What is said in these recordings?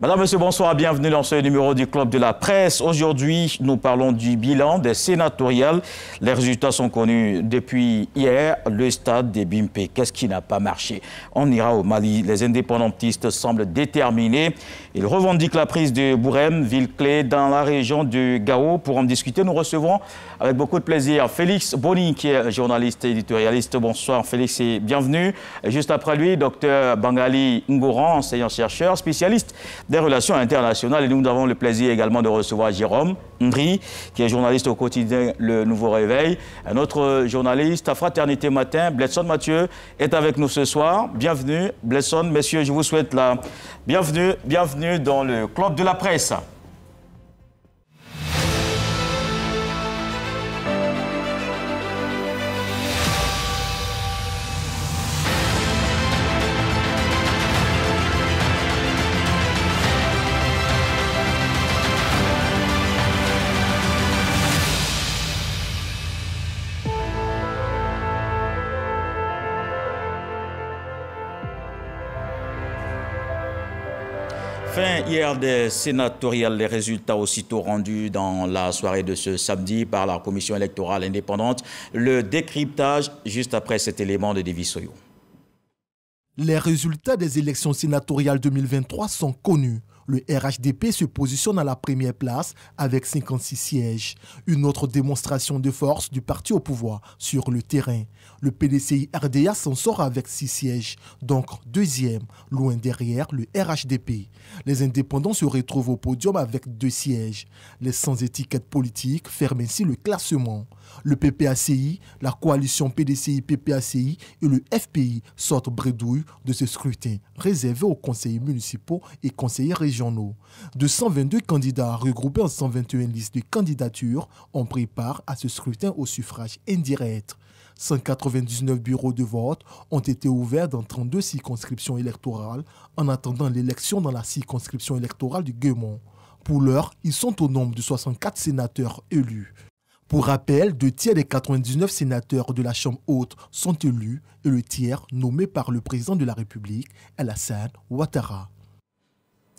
Madame, Monsieur, bonsoir, bienvenue dans ce numéro du Club de la Presse. Aujourd'hui, nous parlons du bilan des sénatoriales. Les résultats sont connus depuis hier, le stade des Bimpe. Qu'est-ce qui n'a pas marché? On ira au Mali. Les indépendantistes semblent déterminés. Ils revendiquent la prise de Bourem, ville clé dans la région de Gao. Pour en discuter, nous recevons avec beaucoup de plaisir Félix Boni, qui est journaliste et éditorialiste. Bonsoir Félix et bienvenue. Et juste après lui, Dr Bangali Ngoran, enseignant-chercheur, spécialiste des relations internationales. Et nous avons le plaisir également de recevoir Jérôme Ndri, qui est journaliste au quotidien Le Nouveau Réveil. Un autre journaliste à Fraternité Matin, Bledson Mathieu, est avec nous ce soir. Bienvenue, Bledson. Messieurs, je vous souhaite la bienvenue dans le Club de la Presse. Fin hier des sénatoriales, les résultats aussitôt rendus dans la soirée de ce samedi par la commission électorale indépendante. Le décryptage juste après cet élément de Davis Soyo. Les résultats des élections sénatoriales 2023 sont connus. Le RHDP se positionne à la première place avec 56 sièges. Une autre démonstration de force du parti au pouvoir sur le terrain. Le PDCI-RDA s'en sort avec 6 sièges, donc deuxième, loin derrière le RHDP. Les indépendants se retrouvent au podium avec 2 sièges. Les sans étiquette politique ferment ainsi le classement. Le PPACI, la coalition PDCI-PPACI et le FPI sortent bredouille de ce scrutin réservé aux conseillers municipaux et conseillers régionaux. De 122 candidats regroupés en 121 listes de candidatures, on prépare à ce scrutin au suffrage indirect. 199 bureaux de vote ont été ouverts dans 32 circonscriptions électorales en attendant l'élection dans la circonscription électorale du Guémont. Pour l'heure, ils sont au nombre de 64 sénateurs élus. Pour rappel, 2 tiers des 99 sénateurs de la Chambre haute sont élus et le tiers nommé par le président de la République, Alassane Ouattara.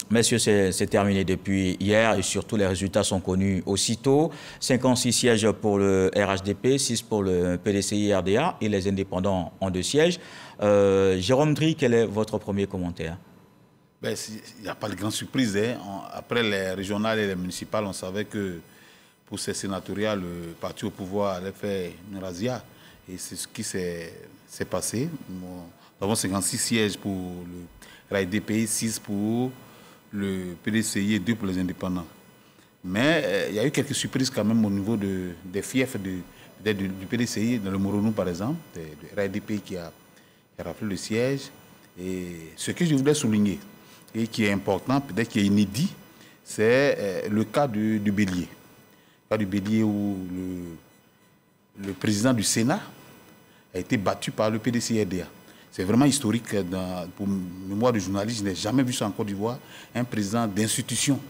Messieurs, c'est terminé depuis hier et surtout les résultats sont connus aussitôt. 56 sièges pour le RHDP, 6 pour le PDCI-RDA et les indépendants en 2 sièges. Jérôme Ndri, quel est votre premier commentaire? Il n'y a pas de grande surprise. Hein. Après les régionales et les municipales, on savait que pour ces sénatoriales, le parti au pouvoir allait faire une razzia. Et c'est ce qui s'est passé. Nous avons 56 sièges pour le RHDP, 6 pour le PDCI et 2 pour les indépendants. Mais il y a eu quelques surprises quand même au niveau des fiefs du PDCI, dans le Moronou par exemple, du RHDP qui a raflé le siège. Et ce que je voudrais souligner, et qui est important, peut-être qui est inédit, c'est le cas du Bélier. Le cas du Bélier où le président du Sénat a été battu par le PDCI-RDA. C'est vraiment historique. Pour mémoire de journaliste, je n'ai jamais vu ça en Côte d'Ivoire. Un président d'institution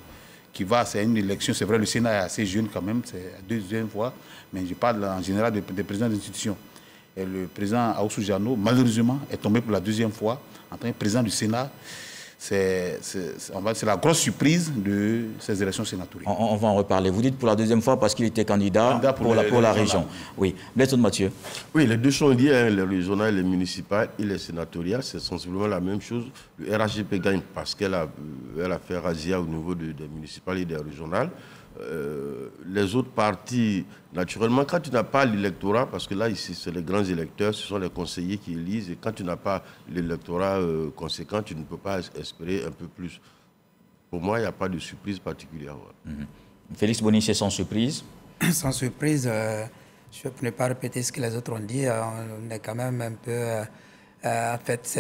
qui va à une élection. C'est vrai, le Sénat est assez jeune quand même, c'est la 2e fois, mais je parle en général des présidents d'institution. Et le président Aoussou Diallo, malheureusement, est tombé pour la 2e fois en tant que président du Sénat. C'est la grosse surprise de ces élections sénatoriales. On va en reparler. Vous dites pour la 2e fois parce qu'il était candidat pour la région. Oui. Bledson Mathieu. Oui, les deux sont liés, hein, les régionales, les municipales et les sénatoriales. C'est sensiblement la même chose. Le RHDP gagne parce qu'elle a fait razzia au niveau des municipales et des régionales. Les autres partis, naturellement, quand tu n'as pas l'électorat, parce que là, ici, c'est les grands électeurs, ce sont les conseillers qui élisent, et quand tu n'as pas l'électorat conséquent, tu ne peux pas espérer un peu plus. Pour moi, il n'y a pas de surprise particulière. Ouais. Félix Boni, c'est sans surprise? Sans surprise, je ne peux pas répéter ce que les autres ont dit. On est quand même un peu... en fait,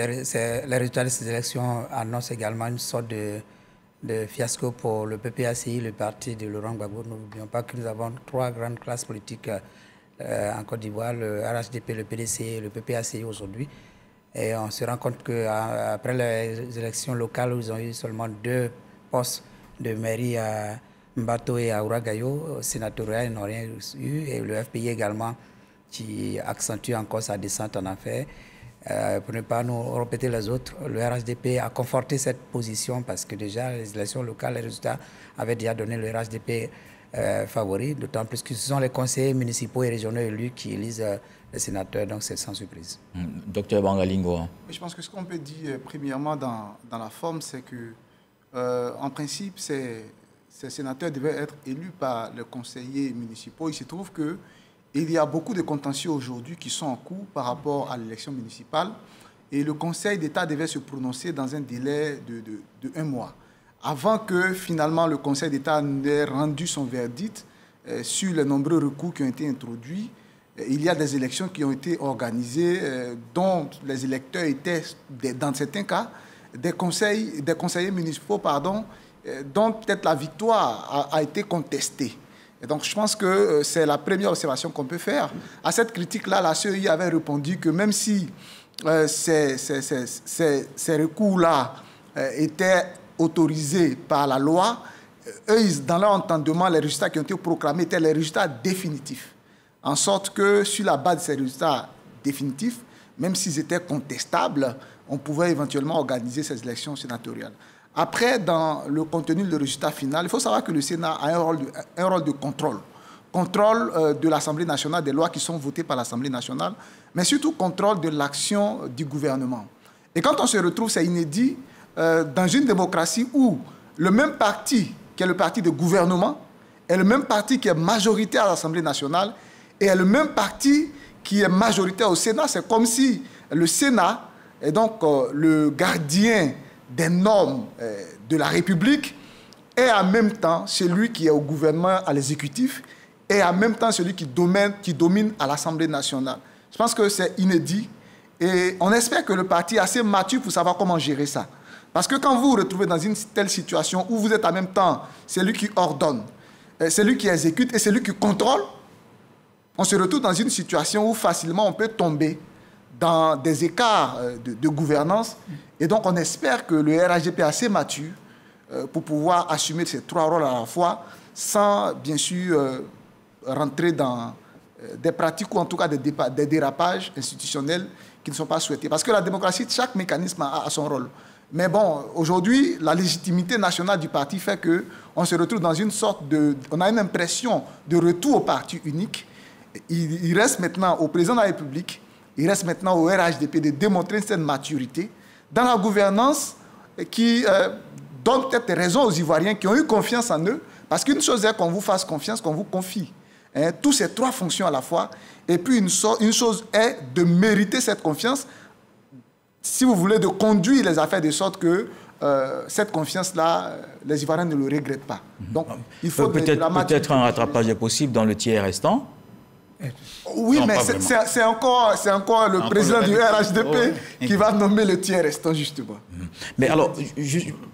les résultats de ces élections annoncent également une sorte de fiasco pour le PPACI, le parti de Laurent Gbagbo. N'oublions pas que nous avons 3 grandes classes politiques en Côte d'Ivoire, le RHDP, le PDC et le PPACI aujourd'hui. Et on se rend compte qu'après les élections locales, où ils ont eu seulement 2 postes de mairie à Mbato et à Ouragayo, sénatorial, ils n'ont rien eu. Et le FPI également, qui accentue encore sa descente en affaires. Pour ne pas nous répéter les autres, le RHDP a conforté cette position parce que déjà les élections locales, les résultats avaient déjà donné le RHDP favori, d'autant plus que ce sont les conseillers municipaux et régionaux élus qui élisent les sénateurs, donc c'est sans surprise. Docteur Bangalingo. Je pense que ce qu'on peut dire premièrement dans la forme, c'est que en principe, ces sénateurs devaient être élus par les conseillers municipaux. Il se trouve qu'il y a beaucoup de contentieux aujourd'hui qui sont en cours par rapport à l'élection municipale et le Conseil d'État devait se prononcer dans un délai de 1 mois. Avant que finalement le Conseil d'État n'ait rendu son verdict sur les nombreux recours qui ont été introduits, il y a des élections qui ont été organisées dont les électeurs étaient, dans certains cas, des conseillers municipaux, dont peut-être la victoire a été contestée. Et donc je pense que c'est la première observation qu'on peut faire. À cette critique-là, la CEI avait répondu que même si ces recours-là étaient autorisés par la loi, eux, dans leur entendement, les résultats qui ont été proclamés étaient les résultats définitifs. En sorte que sur la base de ces résultats définitifs, même s'ils étaient contestables, on pouvait éventuellement organiser ces élections sénatoriales. Après, dans le contenu du résultat final, il faut savoir que le Sénat a un rôle de contrôle. Contrôle de l'Assemblée nationale, des lois qui sont votées par l'Assemblée nationale, mais surtout contrôle de l'action du gouvernement. Et quand on se retrouve, c'est inédit, dans une démocratie où le même parti, qui est le parti de gouvernement, est le même parti qui est majoritaire à l'Assemblée nationale, et est le même parti qui est majoritaire au Sénat. C'est comme si le Sénat est donc le gardien des normes de la République et en même temps celui qui est au gouvernement, à l'exécutif, et en même temps celui qui domine à l'Assemblée nationale. Je pense que c'est inédit et on espère que le parti est assez mature pour savoir comment gérer ça. Parce que quand vous vous retrouvez dans une telle situation où vous êtes en même temps celui qui ordonne, celui qui exécute et celui qui contrôle, on se retrouve dans une situation où facilement on peut tomber dans des écarts de gouvernance. Et donc, on espère que le RHDP est assez mature pour pouvoir assumer ces 3 rôles à la fois, sans, bien sûr, rentrer dans des pratiques ou en tout cas des dérapages institutionnels qui ne sont pas souhaités. Parce que la démocratie, chaque mécanisme a son rôle. Mais bon, aujourd'hui, la légitimité nationale du parti fait qu'on se retrouve dans une sorte de... On a une impression de retour au parti unique. Il reste maintenant au président de la République, il reste maintenant au RHDP de démontrer une certaine maturité dans la gouvernance qui donne peut-être raison aux Ivoiriens qui ont eu confiance en eux. Parce qu'une chose est qu'on vous fasse confiance, qu'on vous confie. Tous ces 3 fonctions à la fois. Et puis une chose est de mériter cette confiance, si vous voulez, de conduire les affaires de sorte que cette confiance-là, les Ivoiriens ne le regrettent pas. Donc, il faut peut-être un rattrapage est possible dans le tiers restant. Oui, non, mais c'est encore le président du RHDP qui va nommer le tiers restant, justement. Mais alors,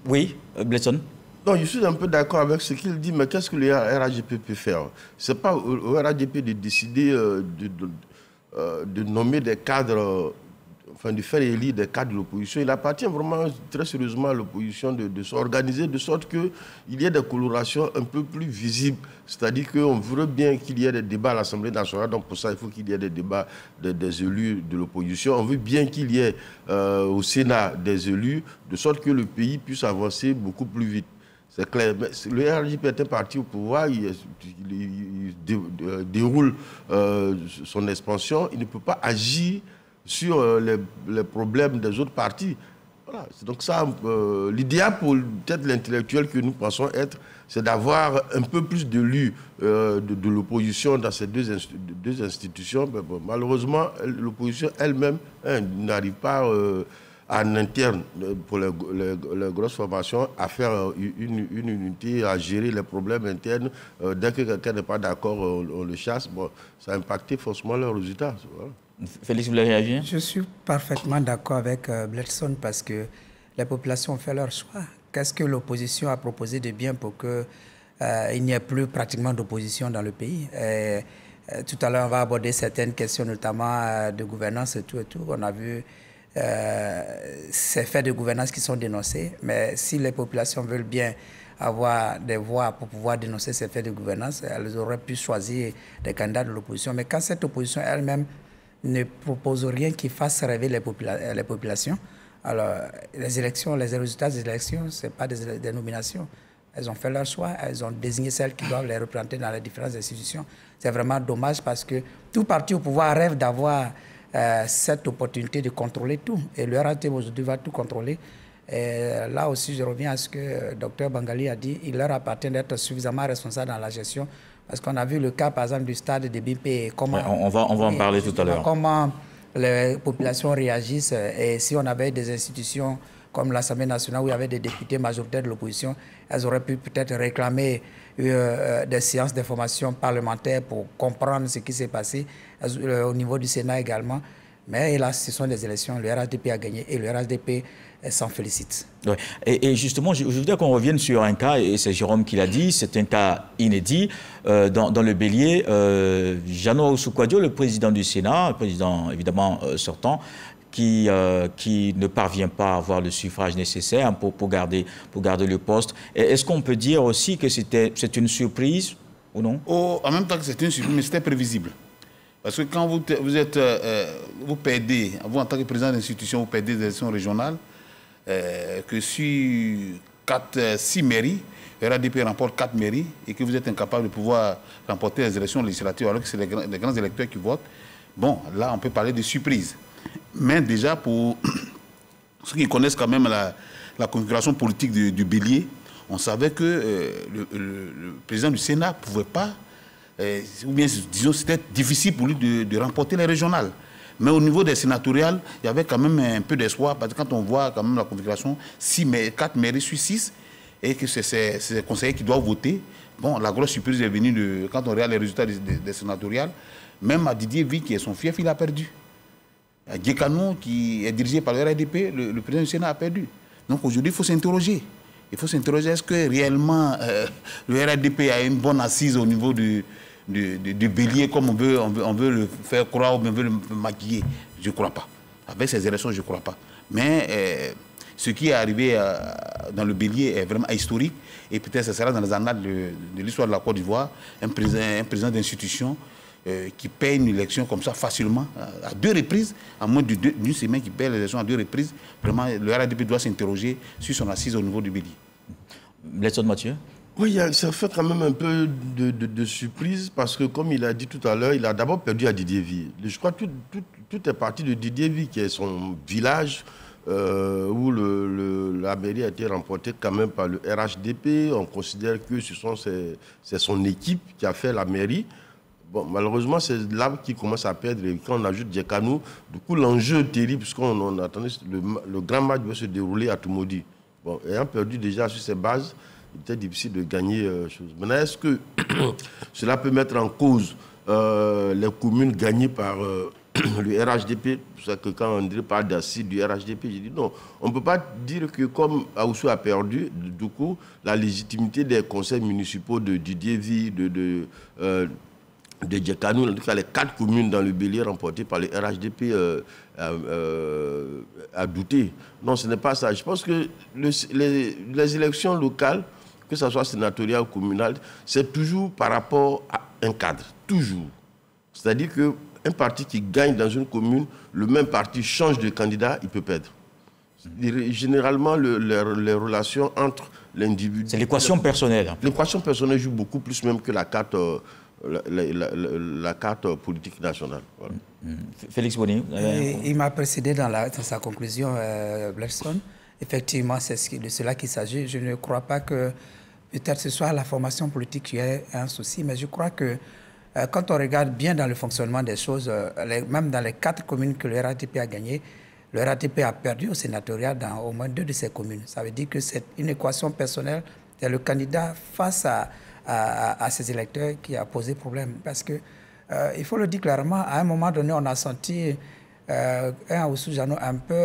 oui, Bletson? Non, je suis un peu d'accord avec ce qu'il dit, mais qu'est-ce que le RHDP peut faire? Ce n'est pas au RHDP de décider de nommer des cadres, enfin de faire élire des cadres de l'opposition. Il appartient vraiment très sérieusement à l'opposition de s'organiser de sorte qu'il y ait des colorations un peu plus visibles. C'est-à-dire qu'on voudrait bien qu'il y ait des débats à l'Assemblée nationale, donc pour ça il faut qu'il y ait des débats des élus de l'opposition. On veut bien qu'il y ait au Sénat des élus, de sorte que le pays puisse avancer beaucoup plus vite. C'est clair. Mais le RHDP est un parti au pouvoir, il déroule son expansion, il ne peut pas agir sur les problèmes des autres partis. Voilà. Donc ça, l'idéal pour peut-être l'intellectuel que nous pensons être, c'est d'avoir un peu plus d'élus de l'opposition dans ces deux institutions. Mais bon, malheureusement, l'opposition elle-même n'arrive pas en interne, pour les grosses formations, à faire une unité, à gérer les problèmes internes. Dès que quelqu'un n'est pas d'accord, on le chasse. Bon, ça a impacté forcément leurs résultats. Voilà. Félix, vous voulez réagir? Je suis parfaitement d'accord avec Bletson parce que les populations ont fait leur choix. Qu'est-ce que l'opposition a proposé de bien pour qu'il n'y ait plus pratiquement d'opposition dans le pays? Tout à l'heure, on va aborder certaines questions, notamment de gouvernance et tout. On a vu ces faits de gouvernance qui sont dénoncés, mais si les populations veulent bien avoir des voix pour pouvoir dénoncer ces faits de gouvernance, elles auraient pu choisir des candidats de l'opposition. Mais quand cette opposition elle-même ne propose rien qui fasse rêver les populations. Alors, les élections, les résultats des élections, ce n'est pas des nominations. Elles ont fait leur choix, elles ont désigné celles qui doivent les représenter dans les différentes institutions. C'est vraiment dommage parce que tout parti au pouvoir rêve d'avoir cette opportunité de contrôler tout. Et le RATP aujourd'hui va tout contrôler. Et là aussi, je reviens à ce que le Dr Bangali a dit. Il leur appartient d'être suffisamment responsable dans la gestion. Parce qu'on a vu le cas, par exemple, du stade de BP. Comment, on va en parler tout à l'heure. Comment les populations réagissent. Et si on avait des institutions comme l'Assemblée nationale où il y avait des députés majoritaires de l'opposition, elles auraient pu peut-être réclamer des séances d'information parlementaires pour comprendre ce qui s'est passé au niveau du Sénat également. Mais là, ce sont des élections. Le RHDP a gagné et le RHDP s'en félicite. Ouais. Et justement, je voudrais qu'on revienne sur un cas, et c'est Jérôme qui l'a dit, c'est un cas inédit. Dans le Bélier, Jeannot Oussoukwadio, le président du Sénat, le président évidemment sortant, qui ne parvient pas à avoir le suffrage nécessaire pour garder le poste. Est-ce qu'on peut dire aussi que c'est une surprise ou non? En même temps que c'est une surprise, mais c'était prévisible. Parce que quand vous perdez, vous en tant que président d'institution, vous perdez des élections régionales, que sur 6 mairies, le RADP remporte 4 mairies et que vous êtes incapable de pouvoir remporter les élections législatives alors que c'est les grands électeurs qui votent, bon, là on peut parler de surprise. Mais déjà pour ceux qui connaissent quand même la configuration politique du Bélier, on savait que le président du Sénat ne pouvait pas, ou bien disons c'était difficile pour lui de remporter les régionales. Mais au niveau des sénatoriales, il y avait quand même un peu d'espoir, parce que quand on voit quand même la configuration, 4 mairies sur 6, et que c'est les conseillers qui doivent voter, bon, la grosse surprise est venue quand on regarde les résultats des sénatoriales, même à Didier Vi, qui est son fief, il a perdu. À Djekanou, qui est dirigé par le RADP, le président du Sénat a perdu. Donc aujourd'hui, il faut s'interroger. Il faut s'interroger, est-ce que réellement le RADP a une bonne assise au niveau du Bélier, comme on veut le faire croire, ou on veut le maquiller? Je ne crois pas. Avec ces élections, je ne crois pas. Mais ce qui est arrivé dans le Bélier est vraiment historique. Et peut-être ce sera dans les annales de l'histoire de la Côte d'Ivoire, un président d'institution qui paye une élection comme ça facilement, à 2 reprises, à moins d'une semaine, qui paye l'élection à 2 reprises. Vraiment, le RADP doit s'interroger sur son assise au niveau du Bélier. Bletson Mathieu? Oui, ça fait quand même un peu de surprise parce que, comme il a dit tout à l'heure, il a d'abord perdu à Didier Vi. Je crois que tout est parti de Didier Vi, qui est son village, où la mairie a été remportée quand même par le RHDP. On considère que c'est son équipe qui a fait la mairie. Bon, malheureusement, c'est là qu'il commence à perdre. Et quand on ajoute Djekanou, du coup, l'enjeu est terrible, puisqu'on attendait le grand match va se dérouler à Toumoudi. Bon, ayant perdu déjà sur ces bases, il était difficile de gagner chose. Maintenant, est-ce que cela peut mettre en cause les communes gagnées par le RHDP? C'est que quand on parle d'assises du RHDP, j'ai dit non. On ne peut pas dire que comme Aoussou a perdu, du coup, la légitimité des conseils municipaux de Didier Vi, de Djekanou, en tout cas les 4 communes dans le Bélier remportées par le RHDP a douté. Non, ce n'est pas ça. Je pense que les élections locales, que ce soit sénatoriales ou communales, c'est toujours par rapport à un cadre. Toujours. C'est-à-dire qu'un parti qui gagne dans une commune, le même parti change de candidat, il peut perdre. Généralement, les relations entre l'individu... C'est l'équation personnelle. L'équation personnelle joue beaucoup plus même que la carte... La carte politique nationale. Voilà. Félix Boni. Il m'a précédé dans sa conclusion, Bletson. Effectivement, c'est de cela qu'il s'agit. Je ne crois pas que peut-être ce soit la formation politique qui est un souci, mais je crois que quand on regarde bien dans le fonctionnement des choses, même dans les 4 communes que le RATP a gagnées, le RATP a perdu au sénatorial dans au moins 2 de ces communes. Ça veut dire que c'est une équation personnelle. C'est le candidat face à ses électeurs qui a posé problème. Parce que, il faut le dire clairement, à un moment donné, on a senti un Oussou Jeannot un peu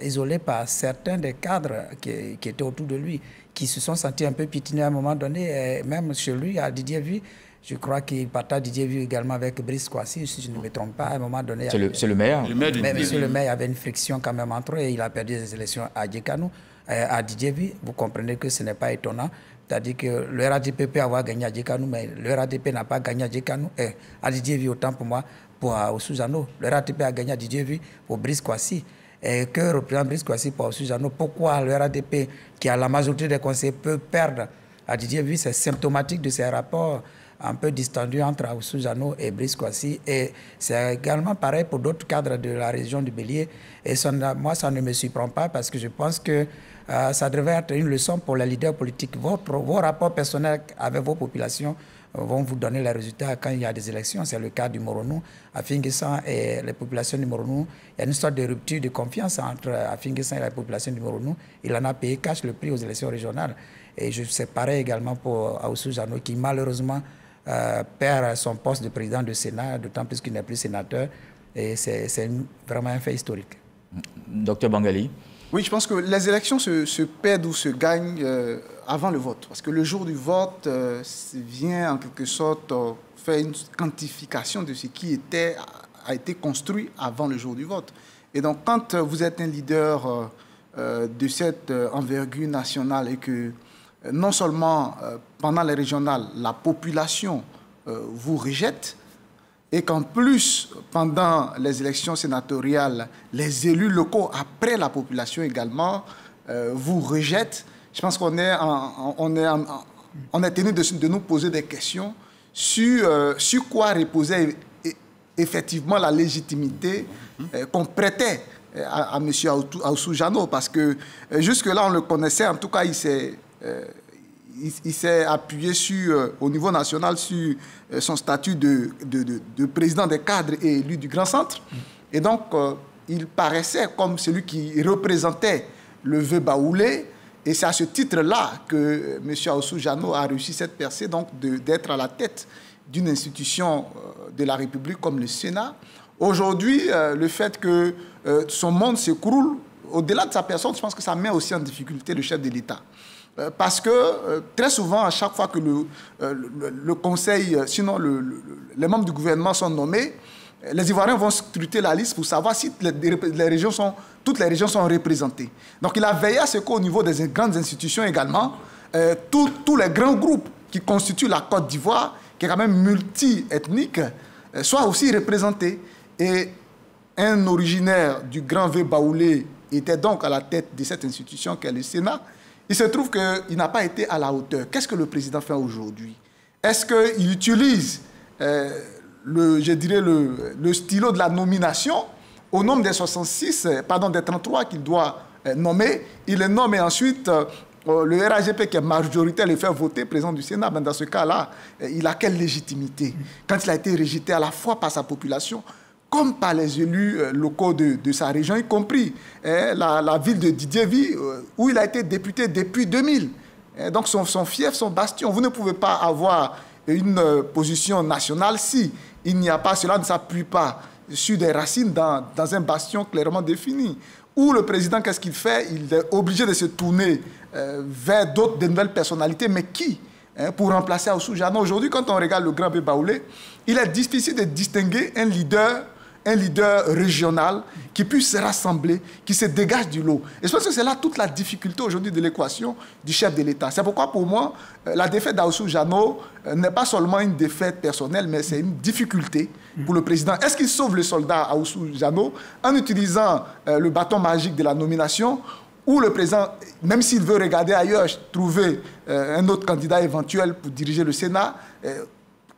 isolé par certains des cadres qui étaient autour de lui, qui se sont sentis un peu piétinés à un moment donné, et même chez lui, à Didier Vi. Je crois qu'il partage Didier Vi également avec Brice Kouassi, si je ne me trompe pas. À un moment donné, c'est le maire. Mais monsieur le maire, il y avait une friction quand même entre eux et il a perdu les élections à Djekanou, à Didier Vi. Vous comprenez que ce n'est pas étonnant. C'est-à-dire que le RADP peut avoir gagné à Djekanou, mais le RADP n'a pas gagné à Djekanou. À Didier Vi, autant pour moi, pour Oussouye-Jano. Le RADP a gagné à Didier Vu pour Brice Kouassi. Et que représente Brice Kouassi pour Oussouye-Jano? Pourquoi le RADP, qui a la majorité des conseillers, peut perdre à Didier Vu? C'est symptomatique de ces rapports un peu distendus entre Oussouye-Jano et Brice Kouassi. Et c'est également pareil pour d'autres cadres de la région du Bélier. Et moi, ça ne me surprend pas parce que je pense que ça devrait être une leçon pour les leaders politiques. Vos rapports personnels avec vos populations vont vous donner les résultats quand il y a des élections. C'est le cas du Moronou. Afin-Guessan et les populations du Moronou, il y a une sorte de rupture de confiance entre Afin-Guessan et la population du Moronou. Il en a payé cash le prix aux élections régionales. Et c'est pareil également pour Oussouye-Jano qui malheureusement perd son poste de président du Sénat, d'autant plus qu'il n'est plus sénateur. Et c'est vraiment un fait historique. Docteur Bangali. Oui, je pense que les élections se perdent ou se gagnent avant le vote. Parce que le jour du vote vient en quelque sorte faire une quantification de ce qui a été construit avant le jour du vote. Et donc, quand vous êtes un leader de cette envergure nationale et que non seulement pendant les régionales, la population vous rejette, et qu'en plus, pendant les élections sénatoriales, les élus locaux, après la population également, vous rejettent, je pense qu'on est tenu de nous poser des questions sur quoi reposait effectivement la légitimité qu'on prêtait à M. Oussouye-Jano, parce que jusque-là, on le connaissait, en tout cas, il s'est appuyé au niveau national sur son statut de président des cadres et élu du Grand Centre. Et donc, il paraissait comme celui qui représentait le vœu baoulé. Et c'est à ce titre-là que M. Oussouye-Jano a réussi cette percée, donc d'être à la tête d'une institution de la République comme le Sénat. Aujourd'hui, le fait que son monde s'écroule, au-delà de sa personne, je pense que ça met aussi en difficulté le chef de l'État. Parce que très souvent, à chaque fois que le Conseil, sinon les membres du gouvernement sont nommés, les Ivoiriens vont scruter la liste pour savoir si toutes les régions sont représentées. Donc il a veillé à ce qu'au niveau des grandes institutions également, tous les grands groupes qui constituent la Côte d'Ivoire, qui est quand même multi-ethnique, soient aussi représentés. Et un originaire du Grand V baoulé était donc à la tête de cette institution qu'est le Sénat. Il se trouve qu'il n'a pas été à la hauteur. Qu'est-ce que le président fait aujourd'hui? Est-ce qu'il utilise, le stylo de la nomination au nombre des 33 qu'il doit nommer? Il les nomme et ensuite le RAGP qui est majoritaire le fait voter président du Sénat. Ben dans ce cas-là, il a quelle légitimité? Quand il a été rejeté à la fois par sa population comme par les élus locaux de sa région, y compris la ville de Didier Vu, où il a été député depuis 2000. Donc son fief, son bastion. Vous ne pouvez pas avoir une position nationale si il n'y a pas, cela ne s'appuie pas sur des racines dans un bastion clairement défini. Où le président, qu'est-ce qu'il fait? Il est obligé de se tourner vers de nouvelles personnalités, mais qui pour remplacer Oussouye-Jano? Aujourd'hui, quand on regarde le Grand V baoulé, il est difficile de distinguer un leader régional qui puisse se rassembler, qui se dégage du lot. Et je pense que c'est là toute la difficulté aujourd'hui de l'équation du chef de l'État. C'est pourquoi, pour moi, la défaite d'Oussouye-Jano n'est pas seulement une défaite personnelle, mais c'est une difficulté pour le président. Est-ce qu'il sauve le soldat à Oussouye-Jano en utilisant le bâton magique de la nomination, ou le président, même s'il veut regarder ailleurs, trouver un autre candidat éventuel pour diriger le Sénat,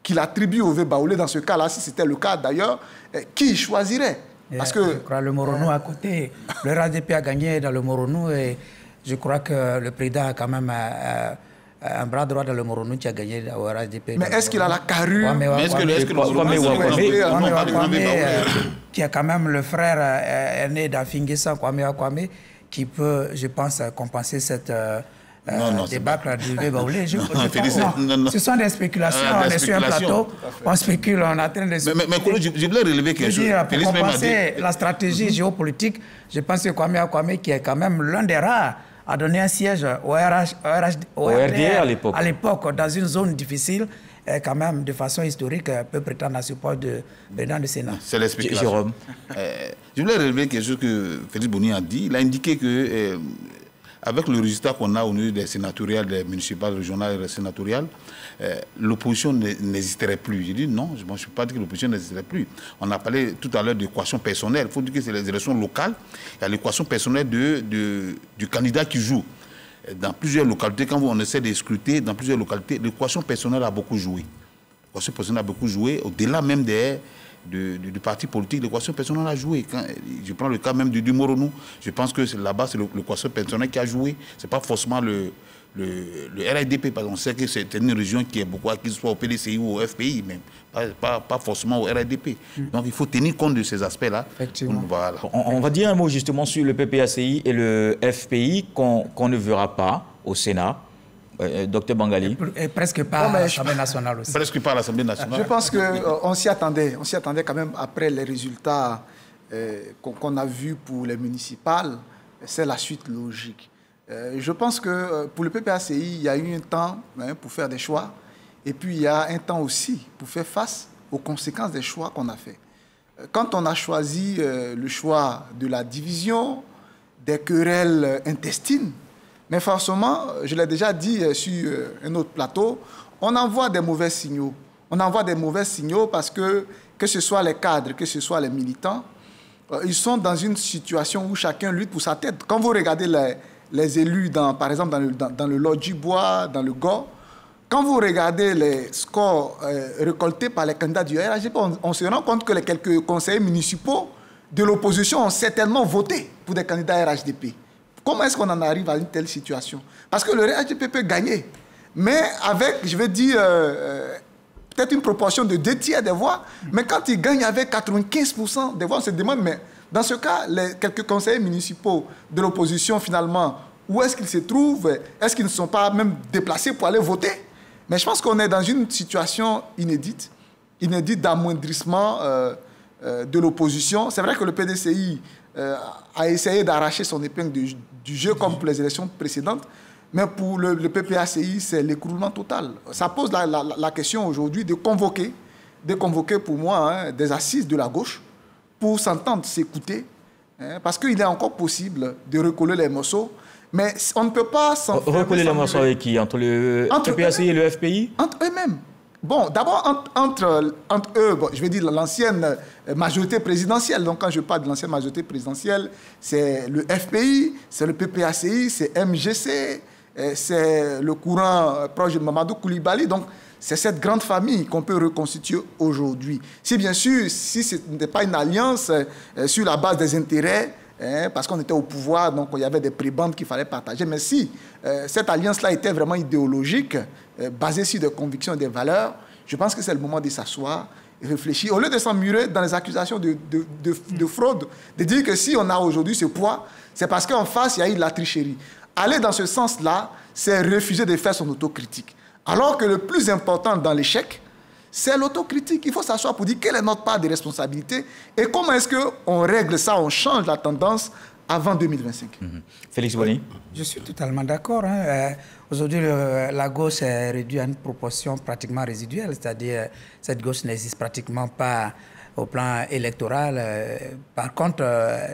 qu'il attribue au V baoulé, dans ce cas-là, si c'était le cas d'ailleurs, qui choisirait? Parce que... Je crois le Moronou à côté, le RADP a gagné dans le Moronou et je crois que le président a quand même un bras droit dans le Moronou qui a gagné au RADP. Mais est-ce qu'il a la carrure? Qui est quand même le frère aîné d'Afin-Guessan, Kwame, qui peut, je pense, compenser cette... débâcle du V baoulé. Ce sont des spéculations. On est sur un plateau, on spécule, on est en train de spéculer. Mais je voulais relever quelque chose. Pour compenser la stratégie géopolitique, je pense que Kwame, qui est quand même l'un des rares, a donné un siège au RDR à l'époque, dans une zone difficile, quand même, de façon historique, peut prétendre à support de président du Sénat. C'est l'explication. Je voulais relever quelque chose que Félix Bouni a dit. Il a indiqué que avec le résultat qu'on a au niveau des sénatoriales, des municipales, régionales et sénatoriales, l'opposition n'hésiterait plus. J'ai dit non, je ne peux pas dire que l'opposition n'hésiterait plus. On a parlé tout à l'heure d'équation personnelle. Il faut dire que c'est les élections locales. Il y a l'équation personnelle du candidat qui joue. Dans plusieurs localités, quand on essaie de scruter, dans plusieurs localités, l'équation personnelle a beaucoup joué. L'équation personnelle a beaucoup joué, au-delà même du parti politique, l'équation personnelle a joué. Quand, je prends le cas même du Moronou, je pense que là-bas, c'est l'équation personnelle qui a joué. Ce n'est pas forcément le RHDP, parce qu'on sait que c'est une région qui est beaucoup acquise, soit au PDCI ou au FPI, mais pas forcément au RHDP. Donc il faut tenir compte de ces aspects-là. Voilà. On va dire un mot justement sur le PPACI et le FPI qu'on ne verra pas au Sénat. Docteur Bangali. Et presque pas à l'Assemblée nationale aussi. Presque pas à l'Assemblée nationale. Je pense qu'on s'y attendait. On s'y attendait quand même après les résultats qu'on a vus pour les municipales. C'est la suite logique. Je pense que pour le PPACI, il y a eu un temps pour faire des choix. Et puis il y a un temps aussi pour faire face aux conséquences des choix qu'on a faits. Quand on a choisi le choix de la division, des querelles intestines, mais forcément, je l'ai déjà dit sur un autre plateau, on envoie des mauvais signaux. On envoie des mauvais signaux parce que ce soit les cadres, que ce soit les militants, ils sont dans une situation où chacun lutte pour sa tête. Quand vous regardez les élus, par exemple dans le Lodji-Bois, dans le Go, quand vous regardez les scores récoltés par les candidats du RHDP, on se rend compte que les quelques conseillers municipaux de l'opposition ont certainement voté pour des candidats RHDP. Comment est-ce qu'on en arrive à une telle situation? Parce que le RHDP peut gagner, mais avec, je vais dire, peut-être une proportion de 2/3 des voix, mais quand il gagne avec 95% des voix, on se demande, mais dans ce cas, les quelques conseillers municipaux de l'opposition, finalement, où est-ce qu'ils se trouvent? Est-ce qu'ils ne sont pas même déplacés pour aller voter? Mais je pense qu'on est dans une situation inédite d'amoindrissement de l'opposition. C'est vrai que le PDCI a essayé d'arracher son épingle du jeu comme pour les élections précédentes, mais pour le PPACI, c'est l'écroulement total. Ça pose la question aujourd'hui de convoquer pour moi des assises de la gauche pour s'entendre, s'écouter, parce qu'il est encore possible de recoller les morceaux, mais on ne peut pas s'enfermer. Recoller les morceaux avec qui? Entre le PPACI et le FPI? Entre eux-mêmes. Bon, d'abord, entre eux, bon, je vais dire l'ancienne majorité présidentielle. Donc, quand je parle de l'ancienne majorité présidentielle, c'est le FPI, c'est le PPACI, c'est MGC, c'est le courant proche de Mamadou Koulibaly. Donc, c'est cette grande famille qu'on peut reconstituer aujourd'hui. Si, bien sûr, si ce n'était pas une alliance sur la base des intérêts, parce qu'on était au pouvoir, donc il y avait des prébendes qu'il fallait partager. Mais si cette alliance-là était vraiment idéologique, basée sur des convictions et des valeurs, je pense que c'est le moment de s'asseoir et réfléchir. Au lieu de s'emmurer dans les accusations de fraude, de dire que si on a aujourd'hui ce poids, c'est parce qu'en face, il y a eu de la tricherie. Aller dans ce sens-là, c'est refuser de faire son autocritique. Alors que le plus important dans l'échec, c'est l'autocritique. Il faut s'asseoir pour dire quelle est notre part de responsabilité et comment est-ce qu'on règle ça, on change la tendance avant 2025. Félix Boni. Je suis totalement d'accord. Aujourd'hui, la gauche est réduite à une proportion pratiquement résiduelle, c'est-à-dire cette gauche n'existe pratiquement pas au plan électoral. Par contre,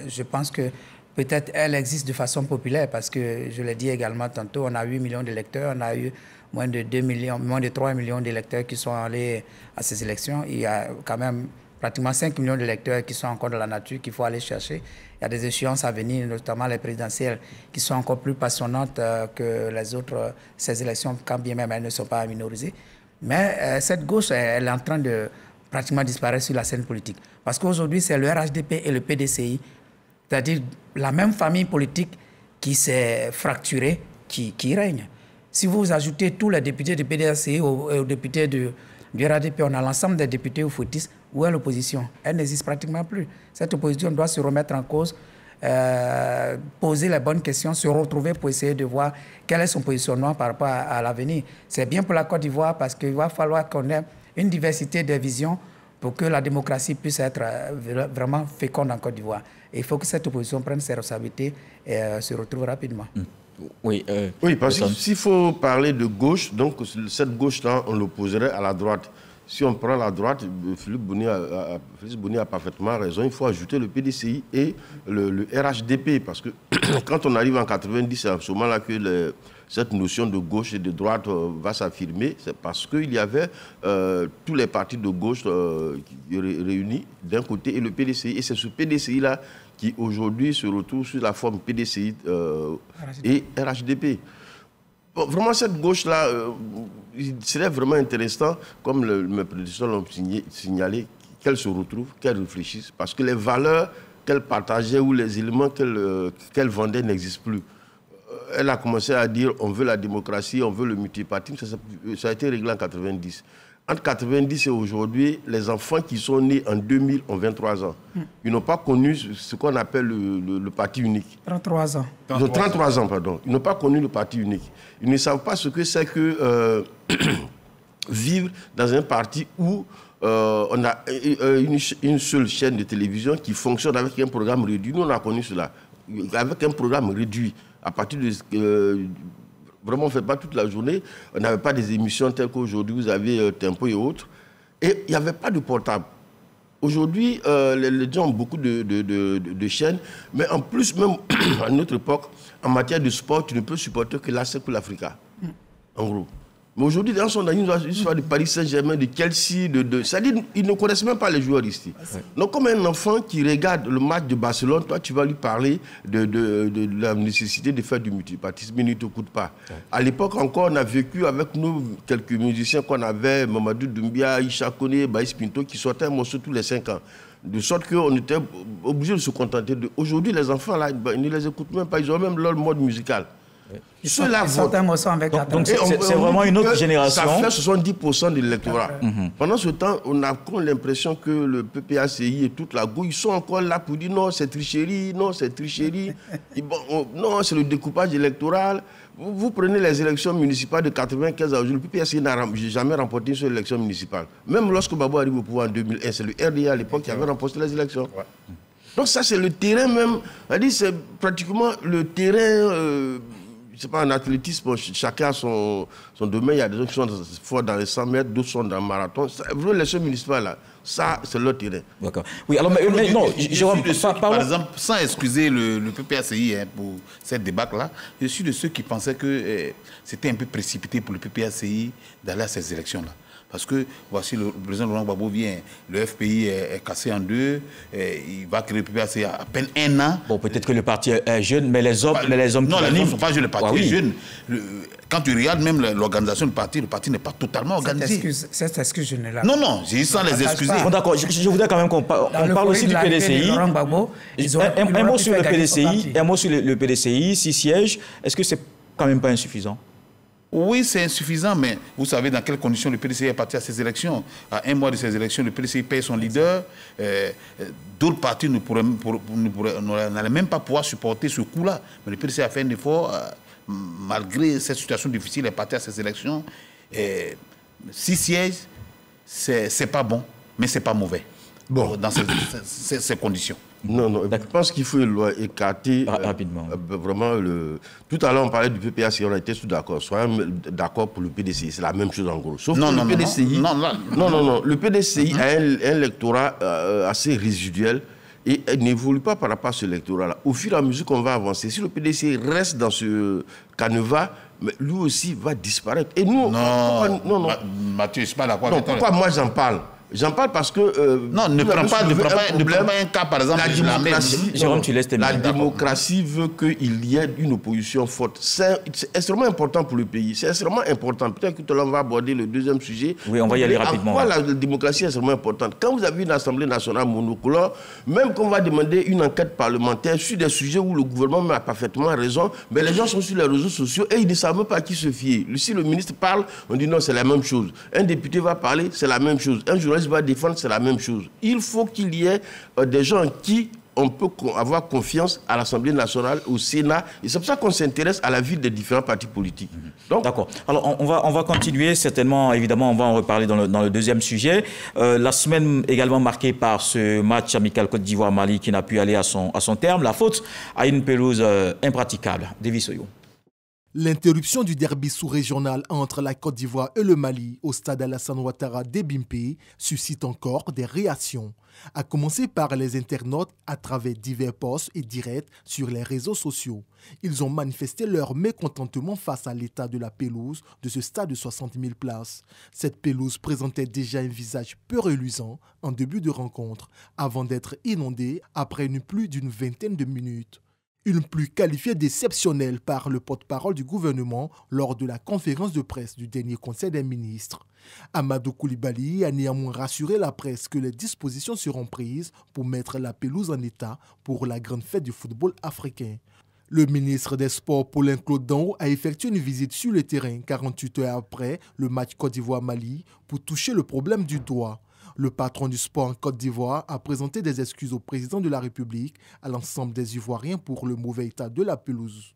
je pense que peut-être elle existe de façon populaire parce que, je l'ai dit également tantôt, on a 8 millions d'électeurs, on a eu moins de 3 millions d'électeurs qui sont allés à ces élections. Il y a quand même pratiquement 5 millions d'électeurs qui sont encore dans la nature, qu'il faut aller chercher. Il y a des échéances à venir, notamment les présidentielles, qui sont encore plus passionnantes que les autres, ces élections, quand bien même elles ne sont pas minorisées. Mais cette gauche, elle est en train de pratiquement disparaître sur la scène politique. Parce qu'aujourd'hui, c'est le RHDP et le PDCI, c'est-à-dire la même famille politique qui s'est fracturée, qui règne. Si vous ajoutez tous les députés du PDCI aux députés du RHDP, on a l'ensemble des députés au footistes. Où est l'opposition? Elle n'existe pratiquement plus. Cette opposition doit se remettre en cause, poser les bonnes questions, se retrouver pour essayer de voir quel est son positionnement par rapport à l'avenir. C'est bien pour la Côte d'Ivoire parce qu'il va falloir qu'on ait une diversité de visions pour que la démocratie puisse être vraiment féconde en Côte d'Ivoire. Et il faut que cette opposition prenne ses responsabilités et se retrouve rapidement. Oui, parce que s'il faut parler de gauche, donc cette gauche-là, on l'opposerait à la droite. Si on prend la droite, Félix Bouni a parfaitement raison, il faut ajouter le PDCI et le RHDP, parce que quand on arrive en 90, c'est à ce moment-là que cette notion de gauche et de droite va s'affirmer, c'est parce qu'il y avait tous les partis de gauche réunis d'un côté et le PDCI. Et c'est ce PDCI-là qui aujourd'hui se retrouve sous la forme PDCI et RHDP. Bon, vraiment, cette gauche-là, il serait vraiment intéressant, comme mes prédécesseurs l'ont signalé, qu'elle se retrouve, qu'elle réfléchisse, parce que les valeurs qu'elle partageait ou les éléments qu'elle vendait n'existent plus. Elle a commencé à dire on veut la démocratie, on veut le multipartisme, ça a été réglé en 90. Entre 90 et aujourd'hui, les enfants qui sont nés en 2000 ont 23 ans. Ils n'ont pas connu ce qu'on appelle le parti unique. 33 ans. 33 ans, pardon. Ils n'ont pas connu le parti unique. Ils ne savent pas ce que c'est que vivre dans un parti où on a une seule chaîne de télévision qui fonctionne avec un programme réduit. Nous, on a connu cela. Avec un programme réduit. À partir de... Vraiment, on ne fait pas toute la journée. On n'avait pas des émissions telles qu'aujourd'hui, vous avez Tempo et autres. Et il n'y avait pas de portable. Aujourd'hui, les gens ont beaucoup de chaînes. Mais en plus, même à notre époque, en matière de sport, tu ne peux supporter que l'ASEC ou l'Africa. En gros. Mais aujourd'hui, dans son année, ils sont de Paris Saint-Germain, de Chelsea, c'est-à-dire ils ne connaissent même pas les joueurs ici. Donc, comme un enfant qui regarde le match de Barcelone, toi, tu vas lui parler de la nécessité de faire du multipartisme, mais il ne t'écoute pas. À l'époque encore, on a vécu avec nous quelques musiciens qu'on avait, Mamadou Doumbia, Isha Kone, Baïs Pinto, qui sortaient un morceau tous les 5 ans. De sorte qu'on était obligé de se contenter de... Aujourd'hui, les enfants, là, ils ne les écoutent même pas, ils ont même leur mode musical. Ceux-là votent. Donc c'est vraiment une autre génération. Ça fait 70% de l'électorat. Pendant ce temps, on a l'impression que le PPACI et toute la gauche, ils sont encore là pour dire non, c'est tricherie, non, c'est tricherie. Non, c'est le découpage électoral. Vous prenez les élections municipales de 95 à aujourd'hui, le PPACI n'a jamais remporté une seule élection municipale. Même lorsque Babou arrive au pouvoir en 2001, c'est le RDA à l'époque qui avait remporté les élections. Donc ça, c'est le terrain même. C'est pratiquement le terrain... je ne sais pas, en athlétisme, chacun a son domaine. Il y a des gens qui sont forts dans les 100 mètres, d'autres sont dans le marathon. Les élections municipales, là, ça, c'est leur terrain. D'accord. Oui, alors, mais non, par exemple, sans excuser le PPACI pour cette débâcle-là, je suis de ceux qui pensaient que c'était un peu précipité pour le PPACI d'aller à ces élections-là. Parce que, voici, le président Laurent Gbagbo vient, le FPI est cassé en deux, il va créer le PPACI à peine 1 an. Bon, peut-être que le parti est jeune, mais les hommes non, qui les hommes l'animent... ne sont pas jeunes, le parti est jeune. Quand tu regardes même l'organisation du parti, le parti n'est pas totalement organisé. Cette excuse, je ne l'ai pas. Non, j'ai sans les excuser. Bon, d'accord, je voudrais quand même qu'on parle aussi du PDCI. Un mot sur le PDCI, un mot sur le PDCI, 6 sièges, est-ce que c'est quand même pas insuffisant? Oui, c'est insuffisant, mais vous savez dans quelles conditions le PDCI est parti à ces élections. À 1 mois de ces élections, le PDCI paye son leader. D'autres partis n'allaient même pas pouvoir supporter ce coup-là. Mais le PDCI a fait un effort, malgré cette situation difficile, il est parti à ces élections. 6 sièges, c'est pas bon, mais c'est pas mauvais. Bon, dans ces conditions. Non, je pense qu'il faut écarter rapidement. Vraiment Tout à l'heure, on parlait du PPACI, on a été tous d'accord. Soyons d'accord pour le PDCI, c'est la même chose en gros. Sauf que le PDCI, le PDCI a un électorat assez résiduel et n'évolue pas par rapport à ce électorat-là. Au fur et à mesure qu'on va avancer, si le PDCI reste dans ce canevas, mais lui aussi va disparaître. Et nous, non. Mathieu, je ne suis pas d'accord avec toi. Pourquoi moi j'en parle? J'en parle parce que... non, ne prends pas un cas, par exemple, Jérôme, tu laisses tes la démocratie veut qu'il y ait une opposition forte. C'est extrêmement important pour le pays. C'est extrêmement important. Peut-être que tout à l'heure, on va aborder le deuxième sujet. Oui, on va y aller rapidement. Pourquoi la démocratie est extrêmement importante? Quand vous avez une Assemblée nationale monocolore, même qu'on va demander une enquête parlementaire sur des sujets où le gouvernement a parfaitement raison, mais les gens sont sur les réseaux sociaux et ils ne savent même pas à qui se fier. Si le ministre parle, on dit non, c'est la même chose. Un député va parler, c'est la même chose. Un journaliste va défendre, c'est la même chose. Il faut qu'il y ait des gens en qui on peut avoir confiance à l'Assemblée nationale, au Sénat. Et c'est pour ça qu'on s'intéresse à la vie des différents partis politiques. D'accord. Alors, on va continuer. Certainement, évidemment, on va en reparler dans le deuxième sujet. La semaine également marquée par ce match amical Côte d'Ivoire-Mali qui n'a pu aller à son terme. La faute à une pelouse impraticable. Davis Oyo. L'interruption du derby sous-régional entre la Côte d'Ivoire et le Mali au stade Alassane Ouattara d'Ebimpe suscite encore des réactions, à commencer par les internautes à travers divers posts et directs sur les réseaux sociaux. Ils ont manifesté leur mécontentement face à l'état de la pelouse de ce stade de 60 000 places. Cette pelouse présentait déjà un visage peu reluisant en début de rencontre, avant d'être inondée après plus d'une vingtaine de minutes. Une pluie qualifiée d'exceptionnelle par le porte-parole du gouvernement lors de la conférence de presse du dernier Conseil des ministres. Amadou Koulibaly a néanmoins rassuré la presse que les dispositions seront prises pour mettre la pelouse en état pour la grande fête du football africain. Le ministre des Sports, Paulin Claude Danho, a effectué une visite sur le terrain 48 heures après le match Côte d'Ivoire-Mali pour toucher le problème du doigt. Le patron du sport en Côte d'Ivoire a présenté des excuses au président de la République, à l'ensemble des Ivoiriens pour le mauvais état de la pelouse.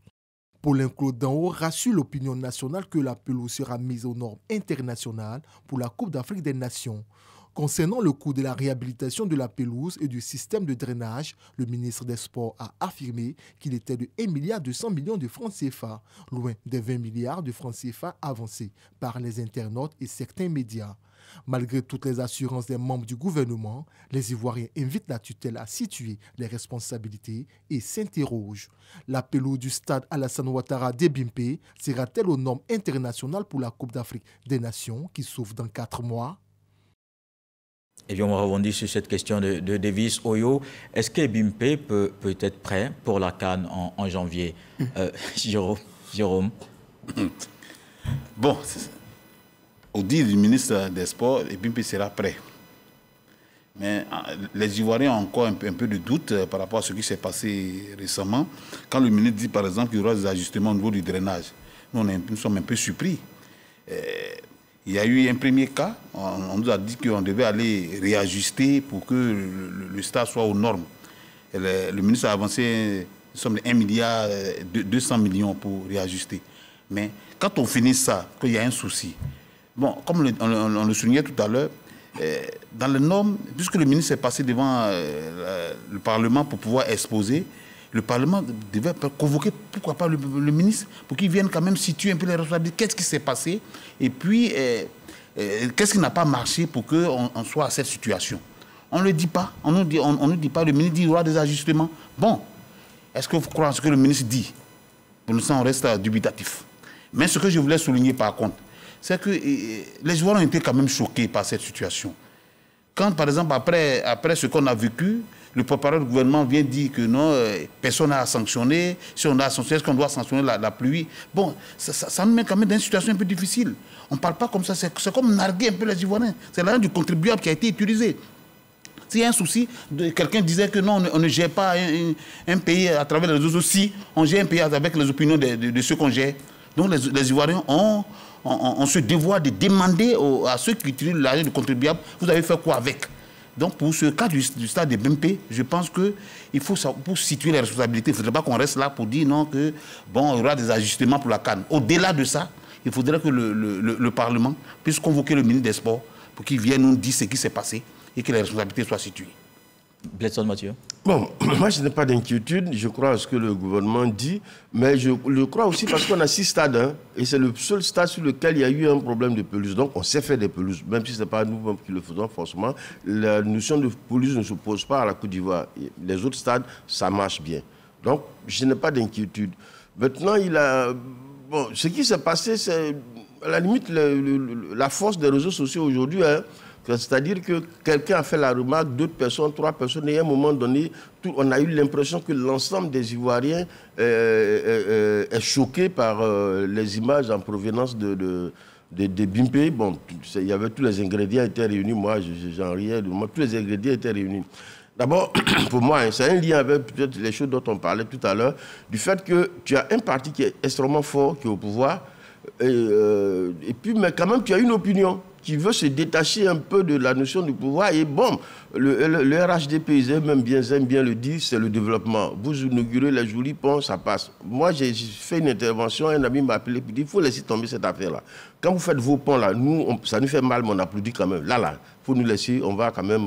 Paulin Claude Danho rassure l'opinion nationale que la pelouse sera mise aux normes internationales pour la Coupe d'Afrique des Nations. Concernant le coût de la réhabilitation de la pelouse et du système de drainage, le ministre des Sports a affirmé qu'il était de 1,2 milliard de francs CFA, loin des 20 milliards de francs CFA avancés par les internautes et certains médias. Malgré toutes les assurances des membres du gouvernement, les Ivoiriens invitent la tutelle à situer les responsabilités et s'interrogent. La pelouse du stade Alassane Ouattara d'Ebimpe sera-t-elle aux normes internationales pour la Coupe d'Afrique des Nations qui s'ouvre dans 4 mois? Et bien, on va rebondir sur cette question de Davis Oyo. Est-ce qu'Ebimpe peut être prêt pour la CAN en janvier? Jérôme. Bon, au dire du ministre des Sports, Ebimpe sera prêt. Mais les Ivoiriens ont encore un peu de doute par rapport à ce qui s'est passé récemment. Quand le ministre dit, par exemple, qu'il y aura des ajustements au niveau du drainage, nous sommes un peu surpris. Il y a eu un premier cas, on nous a dit qu'on devait aller réajuster pour que le stade soit aux normes. Le ministre a avancé une somme de 1,2 milliard pour réajuster. Mais quand on finit ça, qu'il y a un souci, bon, comme on le soulignait tout à l'heure, dans les normes, puisque le ministre est passé devant le Parlement pour pouvoir exposer, le Parlement devait convoquer, pourquoi pas, le ministre, pour qu'il vienne quand même situer un peu les responsabilités, qu'est-ce qui s'est passé, et puis qu'est-ce qui n'a pas marché pour qu'on soit à cette situation. On ne le dit pas, on ne dit pas, le ministre dit qu'il y aura des ajustements. Bon, est-ce que vous croyez ce que le ministre dit? Pour l'instant, on reste dubitatif. Mais ce que je voulais souligner par contre, c'est que les Ivoiriens ont été quand même choqués par cette situation. Quand, par exemple, après ce qu'on a vécu, le porte-parole du gouvernement vient dire que non, personne n'a à sanctionner. Si on a sanctionné, est-ce qu'on doit sanctionner la pluie? Bon, ça nous met quand même dans une situation un peu difficile. On ne parle pas comme ça, c'est comme narguer un peu les Ivoiriens. C'est l'argent du contribuable qui a été utilisé. S'il y a un souci, quelqu'un disait que non, on ne gère pas un pays à travers les réseaux sociaux, on gère un pays avec les opinions de ceux qu'on gère. Donc les Ivoiriens on se devoir de demander à ceux qui utilisent l'argent du contribuable, vous avez fait quoi avec? Donc pour ce cas du stade de Bimpe, je pense qu'il faut, pour situer les responsabilités, il ne faudrait pas qu'on reste là pour dire non, que bon, il y aura des ajustements pour la CAN. Au-delà de ça, il faudrait que le Parlement puisse convoquer le ministre des Sports pour qu'il vienne nous dire ce qui s'est passé et que les responsabilités soient situées. Bledson Mathieu. Bon, moi je n'ai pas d'inquiétude, je crois à ce que le gouvernement dit, mais je le crois aussi parce qu'on a 6 stades, hein, et c'est le seul stade sur lequel il y a eu un problème de pelouse. Donc on sait faire des pelouses, même si ce n'est pas nous qui le faisons forcément. La notion de pelouse ne se pose pas à la Côte d'Ivoire. Les autres stades, ça marche bien. Donc je n'ai pas d'inquiétude. Maintenant, bon, ce qui s'est passé, c'est à la limite la force des réseaux sociaux aujourd'hui, hein. C'est-à-dire que quelqu'un a fait la remarque, 2 personnes, 3 personnes, et à un moment donné, on a eu l'impression que l'ensemble des Ivoiriens est choqué par les images en provenance de Bimpe. Bon, il y avait tous les ingrédients étaient réunis, moi j'en riais, tous les ingrédients étaient réunis. D'abord, pour moi, c'est un lien avec peut-être les choses dont on parlait tout à l'heure, du fait que tu as un parti qui est extrêmement fort, qui est au pouvoir, et puis, mais quand même, tu as une opinion qui veut se détacher un peu de la notion du pouvoir. Et bon, le RHDP, ils aiment bien le dire, c'est le développement. Vous inaugurez les jolis ponts, ça passe. Moi, j'ai fait une intervention, un ami m'a appelé et dit, il faut laisser tomber cette affaire-là. Quand vous faites vos ponts, là, nous, ça nous fait mal, mais on applaudit quand même. Là, il faut nous laisser, on va quand même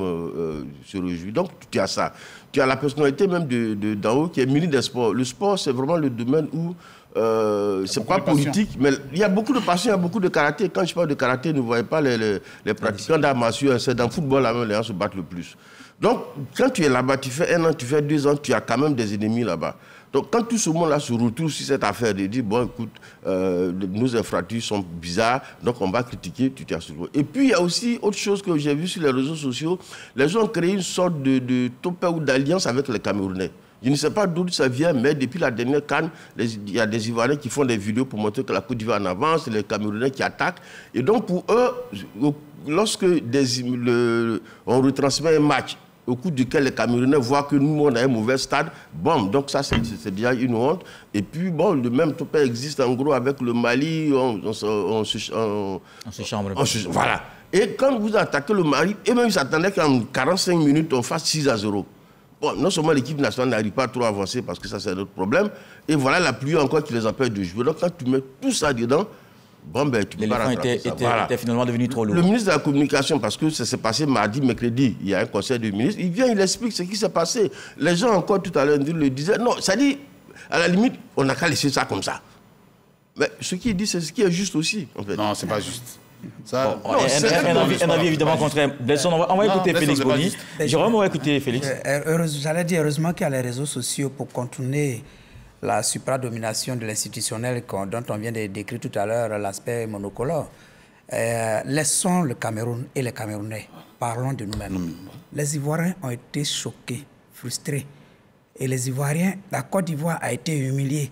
se réjouir. Donc, tu as ça. Tu as la personnalité même d'en haut qui est ministre des Sports. Le sport, c'est vraiment le domaine où c'est pas politique, mais il y a beaucoup de passion, il y a beaucoup de karaté. Quand je parle de karaté, ne voyez pas les pratiquants d'arts martiaux, c'est dans le football, là, les gens se battent le plus. Donc, quand tu es là-bas, tu fais 1 an, tu fais 2 ans, tu as quand même des ennemis là-bas. Donc, quand tout ce monde-là se retrouve sur cette affaire de dire, bon, écoute, nos infrastructures sont bizarres, donc on va critiquer, tu t'y assures. Et puis, il y a aussi autre chose que j'ai vu sur les réseaux sociaux, les gens ont créé une sorte de topé ou d'alliance avec les Camerounais. Je ne sais pas d'où ça vient, mais depuis la dernière CAN, il y a des Ivoiriens qui font des vidéos pour montrer que la Côte d'Ivoire en avance, les Camerounais qui attaquent. Et donc, pour eux, lorsque on retransmet un match, au cours duquel les Camerounais voient que nous, on a un mauvais stade, bon, donc ça, c'est déjà une honte. Et puis, bon, le même topé existe en gros avec le Mali, on se chambre. Voilà. Et quand vous attaquez le Mali, et même ils s'attendaient qu'en 45 minutes, on fasse 6-0. Bon, non seulement l'équipe nationale n'arrive pas trop à avancer parce que ça, c'est un autre problème. Et voilà la pluie encore qui les empêche de jouer. Donc, quand tu mets tout ça dedans, bon, ben, tu peux pas rattraper ça. Était finalement devenu trop lourd. Le ministre de la Communication, parce que ça s'est passé mardi, mercredi, il y a un conseil de ministres, il vient, il explique ce qui s'est passé. Les gens encore tout à l'heure le disaient. Non, ça dit, à la limite, on n'a qu'à laisser ça comme ça. Mais ce qu'il dit, c'est ce qui est juste aussi, en fait. Non, c'est pas juste. Ça, bon, un avis évidemment contraire. On va écouter Félix Boni. Jérôme, on va écouter Félix. J'allais dire heureusement qu'il y a les réseaux sociaux pour contourner la supradomination de l'institutionnel dont on vient de décrire tout à l'heure l'aspect monocolore. Laissons le Cameroun et les Camerounais. Parlons de nous-mêmes. Les Ivoiriens ont été choqués, frustrés. Et les Ivoiriens, la Côte d'Ivoire a été humiliée.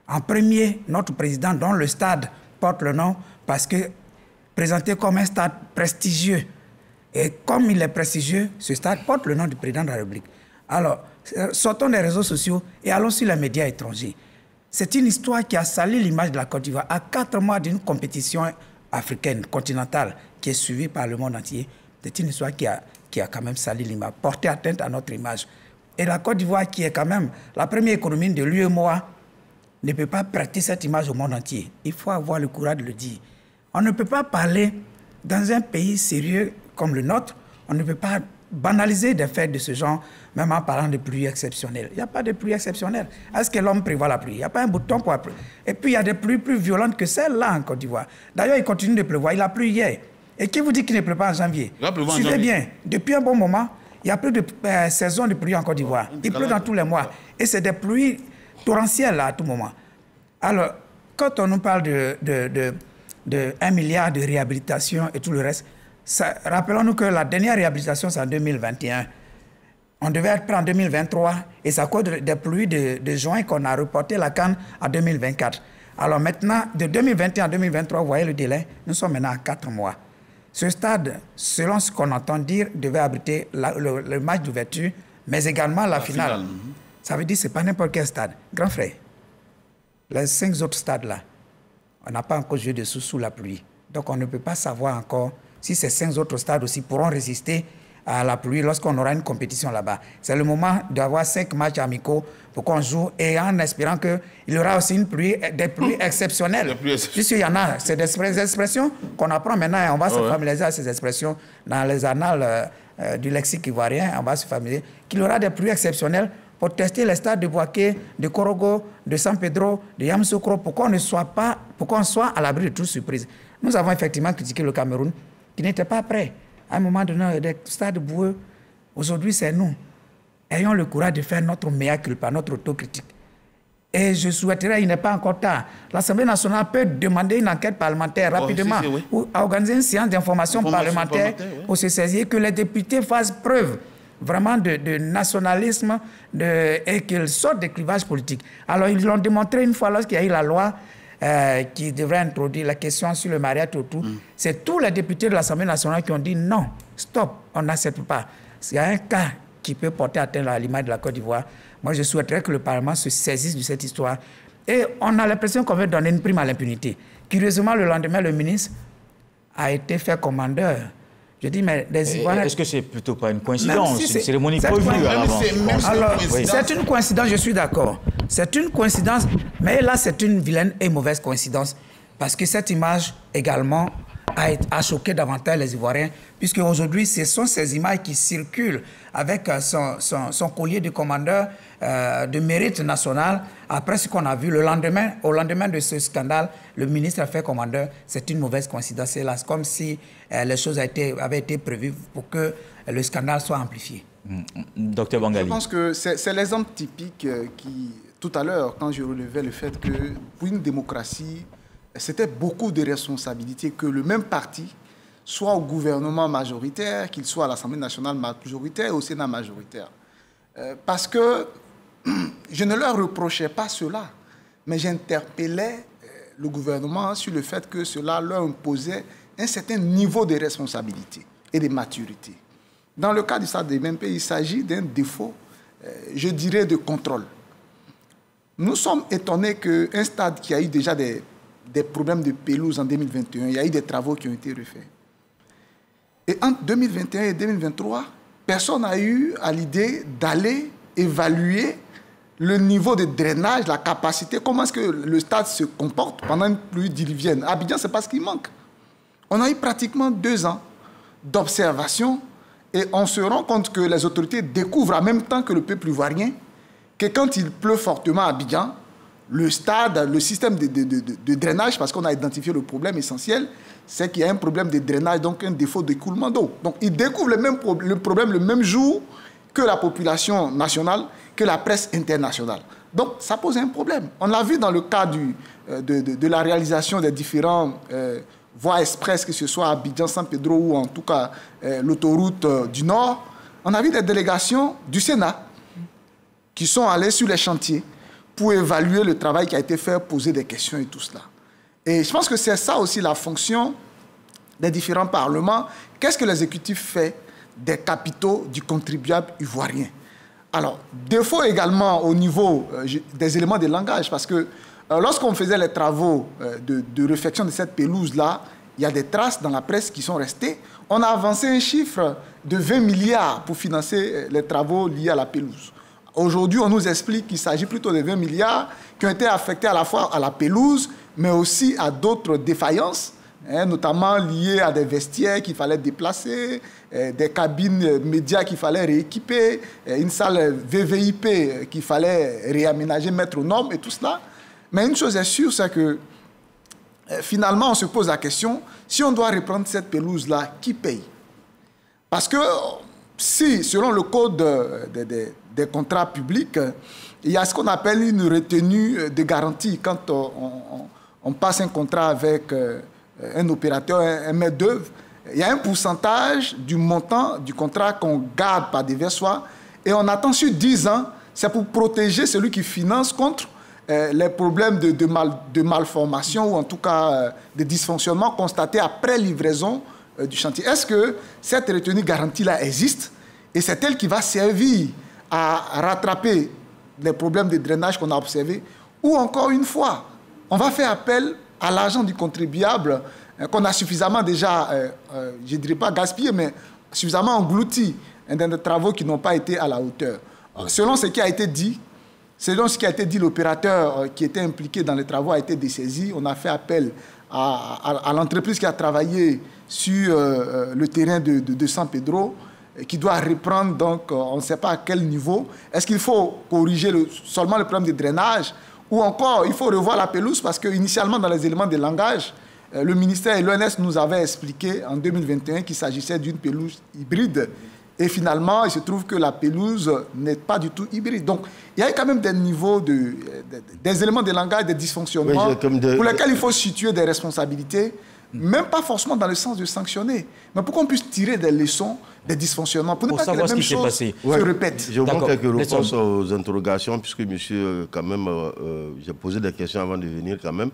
En premier, notre président, dont le stade porte le nom, parce que présenté comme un stade prestigieux. Et comme il est prestigieux, ce stade porte le nom du président de la République. Alors, sortons des réseaux sociaux et allons sur les médias étrangers. C'est une histoire qui a sali l'image de la Côte d'Ivoire à 4 mois d'une compétition africaine, continentale, qui est suivie par le monde entier. C'est une histoire qui a quand même sali l'image, porté atteinte à notre image. Et la Côte d'Ivoire, qui est quand même la première économie de l'UEMOA, ne peut pas prêter cette image au monde entier. Il faut avoir le courage de le dire. On ne peut pas parler dans un pays sérieux comme le nôtre, on ne peut pas banaliser des faits de ce genre, même en parlant de pluie exceptionnelle. Il n'y a pas de pluie exceptionnelle. Est-ce que l'homme prévoit la pluie? Il n'y a pas un bouton pour la pluie. Et puis il y a des pluies plus violentes que celles-là en Côte d'Ivoire. D'ailleurs, il continue de pleuvoir. Il a plu hier. Et qui vous dit qu'il ne pleut pas en janvier? Suivez bien, depuis un bon moment, il n'y a plus de saison de pluie en Côte d'Ivoire. Il pleut dans tous les mois. Et c'est des pluies torrentielles là, à tout moment. Alors, quand on nous parle de 1 milliard de réhabilitation et tout le reste, rappelons-nous que la dernière réhabilitation, c'est en 2021. On devait être prêt en 2023 et c'est à cause des pluies de juin qu'on a reporté la CAN en 2024. Alors maintenant, de 2021 à 2023, vous voyez le délai, nous sommes maintenant à 4 mois. Ce stade, selon ce qu'on entend dire, devait abriter le match d'ouverture, mais également la finale. Ça veut dire que ce n'est pas n'importe quel stade. Grand frère, les 5 autres stades-là, on n'a pas encore joué dessous sous la pluie. Donc on ne peut pas savoir encore si ces 5 autres stades aussi pourront résister à la pluie lorsqu'on aura une compétition là-bas. C'est le moment d'avoir 5 matchs amicaux pour qu'on joue et en espérant qu'il y aura aussi des pluies exceptionnelles. Puisqu'il y en a, c'est des expressions qu'on apprend maintenant et on va se familiariser à ces expressions dans les annales du lexique ivoirien. On va se familiariser qu'il y aura des pluies exceptionnelles pour tester les stades de Bouaké, de Korogo, de San Pedro, de Yamoussoukro, pour qu'on soit à l'abri de toute surprise. Nous avons effectivement critiqué le Cameroun, qui n'était pas prêt. À un moment donné, des stades boueux. Aujourd'hui, c'est nous. Ayons le courage de faire notre mea culpa, notre autocritique. Et je souhaiterais, il n'est pas encore tard, l'Assemblée nationale peut demander une enquête parlementaire rapidement, ou organiser une séance d'information parlementaire pour se saisir, que les députés fassent preuve vraiment de nationalisme et qu'ils sortent des clivages politiques. Alors, ils l'ont démontré une fois lorsqu'il y a eu la loi qui devrait introduire la question sur le mariage autour. C'est tous les députés de l'Assemblée nationale qui ont dit non, stop, on n'accepte pas. S'il y a un cas qui peut porter atteinte à l'image de la Côte d'Ivoire, moi je souhaiterais que le Parlement se saisisse de cette histoire. Et on a l'impression qu'on veut donner une prime à l'impunité. Curieusement, le lendemain, le ministre a été fait commandeur. Je dis, mais les Ivoiriens... Est-ce que c'est plutôt pas une coïncidence? C'est une cérémonie prévue à l'avance. C'est une coïncidence, je suis d'accord. C'est une coïncidence, mais là, c'est une vilaine et mauvaise coïncidence. Parce que cette image, également, a choqué davantage les Ivoiriens, puisque aujourd'hui, ce sont ces images qui circulent avec son collier de commandeur de mérite national. Après ce qu'on a vu au lendemain de ce scandale, le ministre a fait commandeur. C'est une mauvaise coïncidence. C'est là, comme si les choses avaient été prévues pour que le scandale soit amplifié. Docteur Bangali. Je pense que c'est l'exemple typique qui, tout à l'heure, quand je relevais le fait que pour une démocratie, c'était beaucoup de responsabilités que le même parti soit au gouvernement majoritaire, qu'il soit à l'Assemblée nationale majoritaire et au Sénat majoritaire. Parce que je ne leur reprochais pas cela, mais j'interpellais le gouvernement sur le fait que cela leur imposait un certain niveau de responsabilité et de maturité. Dans le cas du stade de BMP, il s'agit d'un défaut, je dirais, de contrôle. Nous sommes étonnés qu'un stade qui a eu déjà des problèmes de pelouse en 2021, il y a eu des travaux qui ont été refaits. Et entre 2021 et 2023, personne n'a eu à l'idée d'aller évaluer le niveau de drainage, la capacité, comment est-ce que le stade se comporte pendant une pluie diluvienne. À Abidjan, ce n'est pas ce qui manque. On a eu pratiquement 2 ans d'observation et on se rend compte que les autorités découvrent en même temps que le peuple ivoirien que quand il pleut fortement à Abidjan, le stade, le système de drainage, parce qu'on a identifié le problème essentiel, c'est qu'il y a un problème de drainage, donc un défaut d'écoulement d'eau. Donc ils découvrent le problème le même jour que la population nationale, que la presse internationale. Donc ça pose un problème. On l'a vu dans le cas de la réalisation des différents voies express, que ce soit à Abidjan, San Pedro ou en tout cas l'autoroute du Nord. On a vu des délégations du Sénat qui sont allées sur les chantiers pour évaluer le travail qui a été fait, poser des questions et tout cela. Et je pense que c'est ça aussi la fonction des différents parlements. Qu'est-ce que l'exécutif fait des capitaux du contribuable ivoirien? Alors, défaut également au niveau des éléments de langage, parce que lorsqu'on faisait les travaux de réfection de cette pelouse-là, il y a des traces dans la presse qui sont restées. On a avancé un chiffre de 20 milliards pour financer les travaux liés à la pelouse. Aujourd'hui, on nous explique qu'il s'agit plutôt de 20 milliards qui ont été affectés à la fois à la pelouse, mais aussi à d'autres défaillances, notamment liées à des vestiaires qu'il fallait déplacer, des cabines médias qu'il fallait rééquiper, une salle VVIP qu'il fallait réaménager, mettre aux normes et tout cela. Mais une chose est sûre, c'est que finalement, on se pose la question, si on doit reprendre cette pelouse-là, qui paye? Parce que si, selon le code des contrats publics, il y a ce qu'on appelle une retenue de garantie. Quand on passe un contrat avec un opérateur, un maître d'œuvre, il y a un pourcentage du montant du contrat qu'on garde par déversoir et on attend sur 10 ans. C'est pour protéger celui qui finance contre les problèmes de malformation ou en tout cas de dysfonctionnement constatés après livraison du chantier. Est-ce que cette retenue garantie-là existe et c'est elle qui va servir à rattraper les problèmes de drainage qu'on a observés, ou encore une fois, on va faire appel à l'argent du contribuable qu'on a suffisamment déjà, je ne dirais pas gaspillé, mais suffisamment englouti dans des travaux qui n'ont pas été à la hauteur. Selon ce qui a été dit, l'opérateur qui était impliqué dans les travaux a été dessaisi. On a fait appel à l'entreprise qui a travaillé sur le terrain de San Pedro, qui doit reprendre, donc on ne sait pas à quel niveau. Est-ce qu'il faut corriger seulement le problème de drainage ou encore il faut revoir la pelouse parce qu'initialement dans les éléments de langage, le ministère et l'ONS nous avaient expliqué en 2021 qu'il s'agissait d'une pelouse hybride et finalement il se trouve que la pelouse n'est pas du tout hybride. Donc il y a quand même des niveaux, des éléments de langage, des dysfonctionnements pour lesquels il faut situer des responsabilités. Même pas forcément dans le sens de sanctionner, mais pour qu'on puisse tirer des leçons, des dysfonctionnements, pour ne pas que les mêmes choses se répètent. Je vous quelques réponses aux interrogations, puisque monsieur, quand même, j'ai posé des questions avant de venir quand même.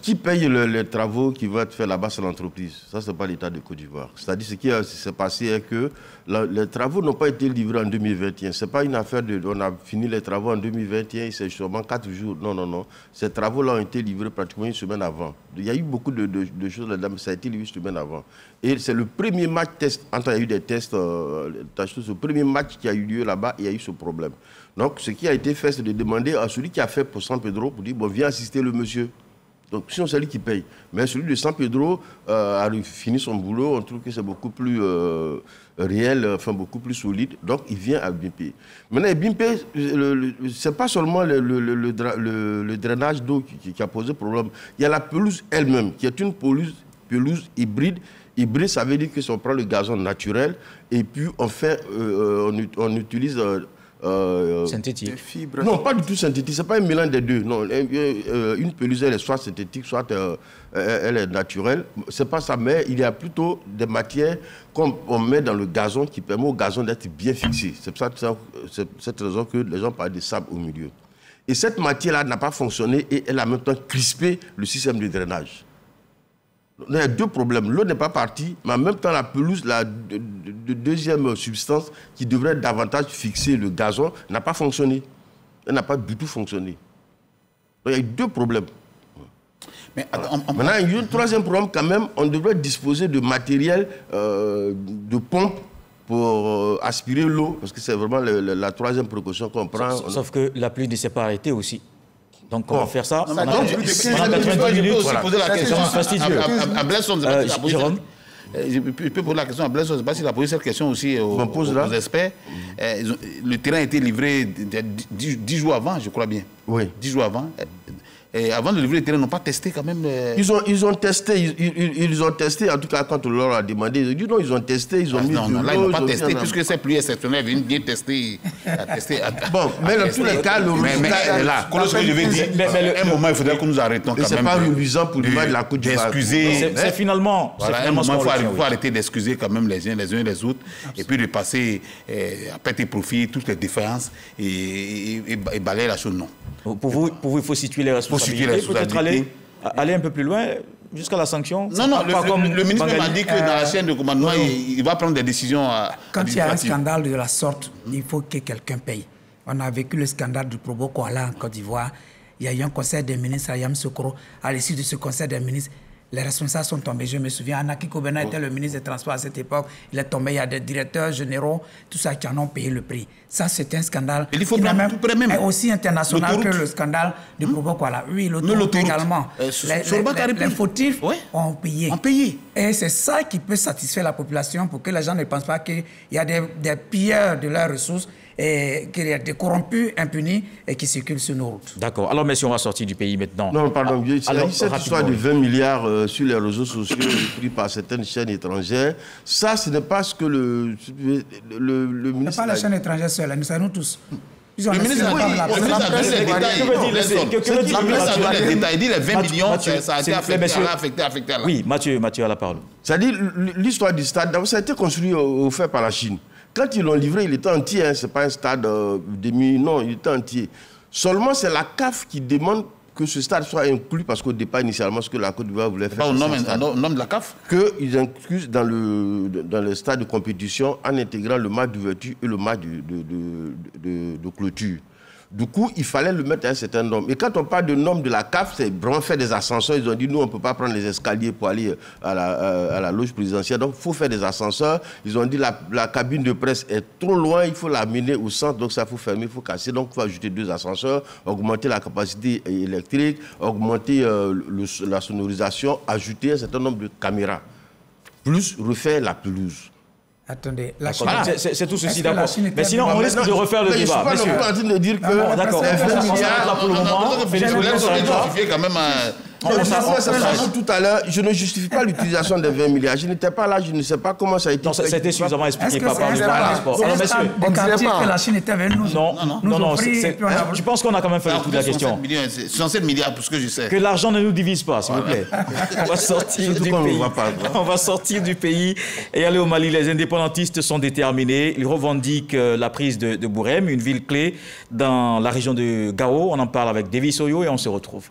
Qui paye les travaux qui vont être faits là-bas, c'est l'entreprise. Ça, ce n'est pas l'État de Côte d'Ivoire. C'est-à-dire ce qui s'est passé est que les travaux n'ont pas été livrés en 2021. Ce n'est pas une affaire on a fini les travaux en 2021, c'est justement 4 jours. Non, non, non. Ces travaux-là ont été livrés pratiquement une semaine avant. Il y a eu beaucoup de choses là-dedans, mais ça a été livré une semaine avant. Et c'est le premier match test. Quand il y a eu des tests, ce premier match qui a eu lieu là-bas, il y a eu ce problème. Donc, ce qui a été fait, c'est de demander à celui qui a fait pour San Pedro, pour dire, bon, viens assister le monsieur. Donc, sinon, c'est lui qui paye. Mais celui de San Pedro a fini son boulot. On trouve que c'est beaucoup plus réel, enfin beaucoup plus solide. Donc, il vient à BIMP. Maintenant, BIMP, ce n'est pas seulement le drainage d'eau qui a posé problème. Il y a la pelouse elle-même, qui est une pelouse hybride. Hybride, ça veut dire que si on prend le gazon naturel et puis on utilise... synthétique. Fibres. Non, pas du tout synthétique, ce n'est pas un mélange des deux. Non, une pelouse, elle est soit synthétique, soit elle est naturelle. Ce n'est pas ça, mais il y a plutôt des matières qu'on met dans le gazon qui permet au gazon d'être bien fixé. C'est cette raison que les gens parlent de sable au milieu. Et cette matière-là n'a pas fonctionné et elle a en même temps crispé le système de drainage. Il y a deux problèmes. L'eau n'est pas partie, mais en même temps, la pelouse, la deuxième substance qui devrait davantage fixer le gazon, n'a pas fonctionné. Elle n'a pas du tout fonctionné. Donc, il y a eu deux problèmes. Mais maintenant, il y a un troisième problème quand même. On devrait disposer de matériel de pompe pour aspirer l'eau, parce que c'est vraiment la troisième précaution qu'on prend. Sauf que la pluie ne s'est pas arrêtée aussi. Donc, comment faire ça? On a 90 minutes. Je peux aussi poser la question à Blaise. Jérôme. Je peux poser la question à Blaise. Je ne sais pas s'il a posé cette question aussi aux experts. Le terrain a été livré 10 jours avant, je crois bien. Oui. 10 jours avant. Et avant de livrer le terrain, ils n'ont pas testé quand même. Ils ont testé, en tout cas quand on leur a demandé, ils ont dit non, ils ont testé, ils ont mis non, là ils n'ont pas testé, puisque cette pluie exceptionnelle vient bien tester. Bon, mais dans tous les cas, le résultat est là. Ce que je vais dire, à un moment, il faudrait que nous arrêtons quand même. C'est pas reluisant pour l'image de la Côte d'Ivoire. D'excuser. C'est finalement... Voilà, à un moment, il faut arrêter d'excuser quand même les uns et les autres, et puis de passer à perte et profit toutes les défaillances et balayer la chose, non. Pour vous, il faut situer les responsabilités. Peut-être aller un peu plus loin, jusqu'à la sanction. Non, le ministre m'a dit que dans la chaîne de commandement, il va prendre des décisions. Quand il y a un scandale de la sorte, il faut que quelqu'un paye. On a vécu le scandale du Probo Koala en Côte d'Ivoire. Il y a eu un conseil des ministres à Yamoussoukro. À l'issue de ce conseil des ministres, les responsables sont tombés. Je me souviens, Anaki Kobena était le ministre des Transports à cette époque. Il est tombé. Il y a des directeurs généraux, tout ça, qui en ont payé le prix. Ça, c'est un scandale il faut qui même est aussi international que le scandale du Provo Koala. Oui, l'autoroute également. Les fautifs ont payé. Et c'est ça qui peut satisfaire la population pour que les gens ne pensent pas qu'il y a des pilleurs de leurs ressources et qu'il y a des corrompus impunis et qui circulent sur nos routes. D'accord. Alors, messieurs, on va sortir du pays maintenant. Non, pardon. Cette histoire de 20 milliards sur les réseaux sociaux pris par certaines chaînes étrangères, ça, ce n'est pas ce que le ministre... Ce n'est pas les chaînes étrangères seules, c'est nous tous. Le ministre a donné les détails. Il dit les 20 millions, ça a été affecté. Oui, Mathieu a la parole. C'est-à-dire, l'histoire du stade, ça a été construit offert par la Chine. Quand ils l'ont livré, il était entier. Hein, ce n'est pas un stade demi, non, il était entier. Seulement, c'est la CAF qui demande que ce stade soit inclus, parce qu'au départ, initialement, ce que la Côte d'Ivoire voulait faire... Pas au nom de la CAF? Qu'ils inclusent dans le stade de compétition en intégrant le match d'ouverture et le match de clôture. Du coup, il fallait le mettre à un certain nombre. Et quand on parle de nombre de la CAF, c'est vraiment faire des ascenseurs. Ils ont dit, nous, on ne peut pas prendre les escaliers pour aller à la loge présidentielle. Donc, il faut faire des ascenseurs. Ils ont dit, la cabine de presse est trop loin, il faut l'amener au centre. Donc, ça, il faut fermer, il faut casser. Donc, il faut ajouter 2 ascenseurs, augmenter la capacité électrique, augmenter la sonorisation, ajouter un certain nombre de caméras. Plus refaire la pelouse. Attendez, c'est tout ceci, d'accord. Mais sinon, on risque de refaire le débat. Je ne suis pas en train de dire que... D'accord, on s'arrête là pour le moment. Tout à l'heure, je ne justifie pas l'utilisation des 20 milliards. Je n'étais pas là, je ne sais pas comment ça a été. Non, ça a été suffisamment expliqué par le transport. Alors, messieurs, on ne dirait pas que la Chine était avec nous. Non, je pense qu'on a quand même fait le tour de la question. 67 milliards, pour ce que je sais. Que l'argent ne nous divise pas, s'il vous plaît. On va sortir du pays. On va sortir du pays et aller au Mali. Les indépendantistes sont déterminés. Ils revendiquent la prise de Bourem, une ville clé dans la région de Gao. On en parle avec Davis Oyo et on se retrouve.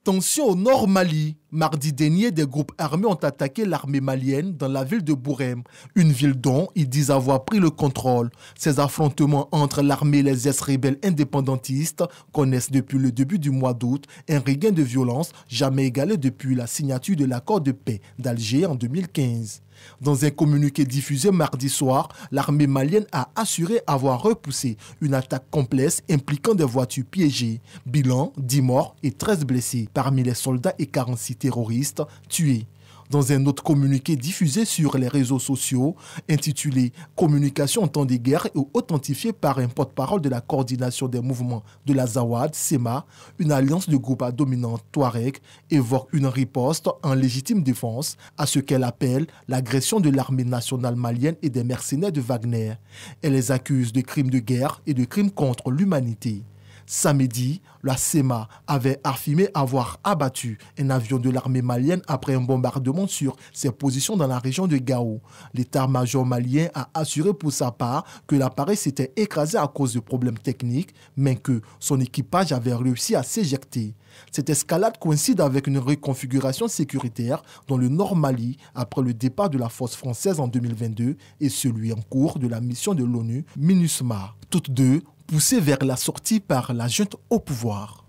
Tension au nord Mali. Mardi dernier, des groupes armés ont attaqué l'armée malienne dans la ville de Bourem, une ville dont ils disent avoir pris le contrôle. Ces affrontements entre l'armée et les ex-rebelles indépendantistes connaissent depuis le début du mois d'août un regain de violence jamais égalé depuis la signature de l'accord de paix d'Alger en 2015. Dans un communiqué diffusé mardi soir, l'armée malienne a assuré avoir repoussé une attaque complexe impliquant des voitures piégées. Bilan, 10 morts et 13 blessés parmi les soldats et 46 terroristes tués. Dans un autre communiqué diffusé sur les réseaux sociaux, intitulé « Communication en temps de guerre » et authentifié par un porte-parole de la coordination des mouvements de l'Azawad, SEMA, une alliance de groupes à dominante Touareg évoque une riposte en légitime défense à ce qu'elle appelle l'agression de l'armée nationale malienne et des mercenaires de Wagner. Elle les accuse de crimes de guerre et de crimes contre l'humanité. Samedi, la SEMA avait affirmé avoir abattu un avion de l'armée malienne après un bombardement sur ses positions dans la région de Gao. L'état-major malien a assuré pour sa part que l'appareil s'était écrasé à cause de problèmes techniques, mais que son équipage avait réussi à s'éjecter. Cette escalade coïncide avec une reconfiguration sécuritaire dans le Nord Mali après le départ de la force française en 2022 et celui en cours de la mission de l'ONU MINUSMA. Toutes deux poussées vers la sortie par la junte au pouvoir.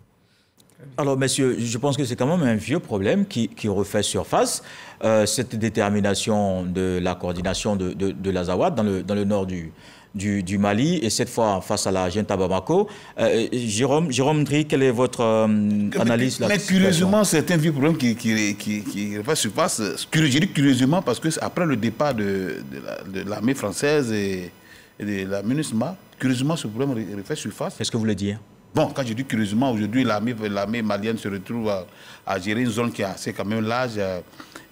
Alors, messieurs, je pense que c'est quand même un vieux problème qui refait surface. Cette détermination de la coordination de l'Azawad dans le nord du Mali, et cette fois face à la junte à Bamako. Jérôme Dri, quelle est votre analyse là? Mais curieusement, c'est un vieux problème qui refait surface. Je dis curieusement parce que après le départ de l'armée française et de la MINUSMA, curieusement, ce problème refait surface. Qu'est-ce que vous voulez dire? Bon, quand je dis curieusement, aujourd'hui, l'armée malienne se retrouve à gérer une zone qui est assez quand même large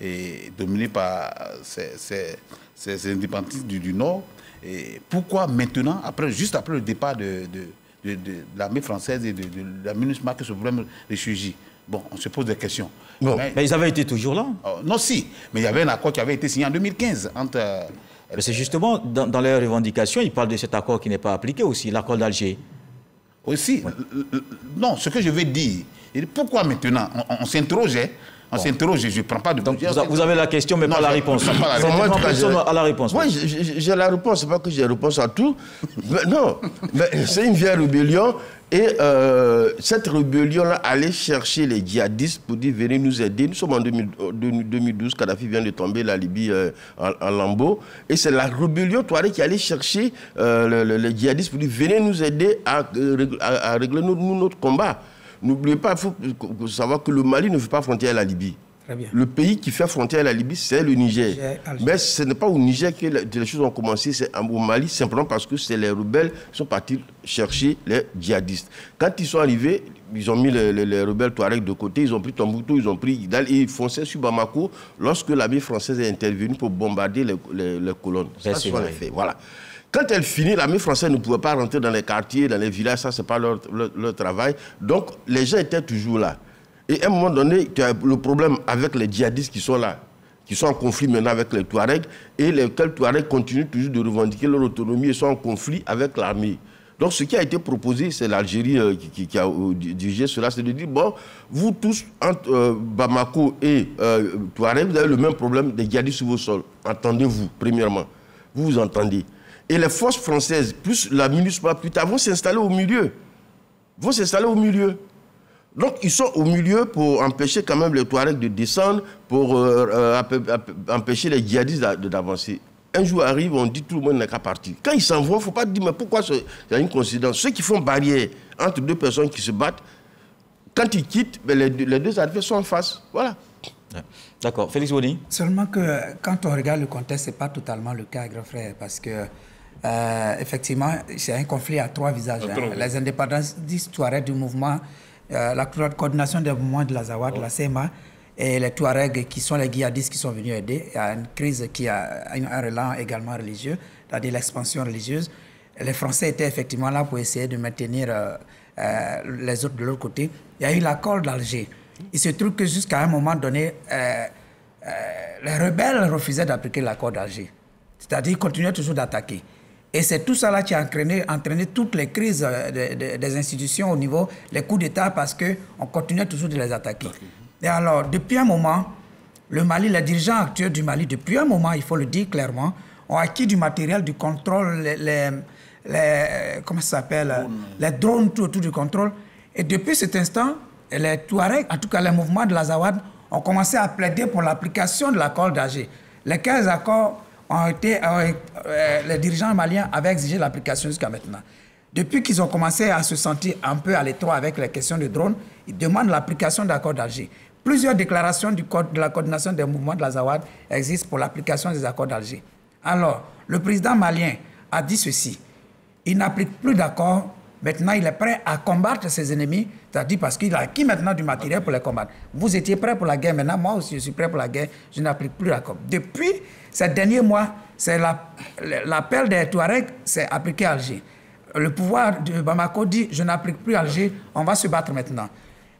et dominée par ces indépendantistes du Nord. Et pourquoi maintenant, juste après le départ de l'armée française et de la MINUSMA, que ce problème ressurgit? Bon, on se pose des questions. Bon. Mais ils avaient été toujours là. Non, si. Mais il y avait un accord qui avait été signé en 2015 entre... Mais c'est justement dans leurs revendications, ils parlent de cet accord qui n'est pas appliqué aussi, l'accord d'Alger. Aussi. Ouais. Non, ce que je veux dire, pourquoi maintenant on s'interrogeait. On s'interroge, je ne prends pas de... Donc, vous avez la question, mais non, pas la réponse. Je ne prends pas la réponse. Personne à la réponse. Oui, j'ai la réponse. Ce n'est pas que j'ai la réponse à tout. Mais non, c'est une vieille rébellion. Et cette rébellion-là allait chercher les djihadistes pour dire venez nous aider. Nous sommes en 2012, Kadhafi vient de tomber, la Libye en lambeaux. Et c'est la rébellion Touareg qui allait chercher les djihadistes pour dire venez nous aider à régler notre combat. N'oubliez pas, il faut savoir que le Mali ne fait pas frontière à la Libye. Très bien. Le pays qui fait frontière à la Libye, c'est le Niger. Mais ce n'est pas au Niger que les choses ont commencé, c'est au Mali, simplement parce que c'est les rebelles qui sont partis chercher les djihadistes. Quand ils sont arrivés, ils ont mis les rebelles Touareg de côté, ils ont pris Tombouctou, ils ont pris Kidal et ils fonçaient sur Bamako lorsque l'armée française est intervenue pour bombarder les colonnes. Ça, c'est les faits. Voilà. Quand elle finit, l'armée française ne pouvait pas rentrer dans les quartiers, dans les villages, ça, ce n'est pas leur travail. Donc, les gens étaient toujours là. Et à un moment donné, tu as le problème avec les djihadistes qui sont là, qui sont en conflit maintenant avec les Touaregs, et lesquels Touaregs continuent toujours de revendiquer leur autonomie et sont en conflit avec l'armée. Donc, ce qui a été proposé, c'est l'Algérie qui a dirigé cela, c'est de dire, bon, vous tous, entre Bamako et Touareg, vous avez le même problème des djihadistes sur vos sols. Entendez-vous, premièrement. Vous vous entendez. Et les forces françaises, plus la MINUSMA, plus tard, vont s'installer au milieu. Donc, ils sont au milieu pour empêcher quand même les Touaregs de descendre, pour empêcher les djihadistes d'avancer. Un jour arrive, on dit tout le monde n'a qu'à partir. Quand ils s'en vont, il ne faut pas dire, mais pourquoi il y a une coïncidence? Ceux qui font barrière entre deux personnes qui se battent, quand ils quittent, les deux adversaires sont en face. Voilà. D'accord. Félix Woni. Seulement que quand on regarde le contexte, ce n'est pas totalement le cas, grand frère, parce que effectivement, c'est un conflit à trois visages. Les indépendantistes Touaregs du mouvement, la coordination des mouvements de l'Azawad, de la SEMA, et les Touaregs qui sont les djihadistes qui sont venus aider. Il y a une crise qui a un relan également religieux, c'est-à-dire l'expansion religieuse. Les Français étaient effectivement là pour essayer de maintenir les autres de l'autre côté. Il y a eu l'accord d'Alger. Il se trouve que jusqu'à un moment donné, les rebelles refusaient d'appliquer l'accord d'Alger. C'est-à-dire qu'ils continuaient toujours d'attaquer. Et c'est tout ça là qui a entraîné toutes les crises des institutions au niveau, les coups d'État, parce qu'on continuait toujours de les attaquer. Et alors, depuis un moment, le Mali, les dirigeants actuels du Mali, depuis un moment, il faut le dire clairement, ont acquis du matériel du contrôle, comment ça s'appelle, les drones tout autour du contrôle. Et depuis cet instant, les Touaregs, en tout cas les mouvements de l'Azawad, ont commencé à plaider pour l'application de l'accord d'Alger. Les 15 accords ont été... les dirigeants maliens avaient exigé l'application jusqu'à maintenant. Depuis qu'ils ont commencé à se sentir un peu à l'étroit avec les questions de drones, ils demandent l'application de l'accord d'Alger. Plusieurs déclarations de la coordination des mouvements de l'Azawad existent pour l'application des accords d'Alger. Alors, le président malien a dit ceci. Il n'applique plus d'accord. Maintenant, il est prêt à combattre ses ennemis, c'est-à-dire parce qu'il a acquis maintenant du matériel pour les combattre. Vous étiez prêt pour la guerre, maintenant, moi aussi, je suis prêt pour la guerre, je n'applique plus d'accord. Depuis ces derniers mois, c'est l'appel des Touaregs s'est appliqué à Alger. Le pouvoir de Bamako dit, je n'applique plus Alger, on va se battre maintenant.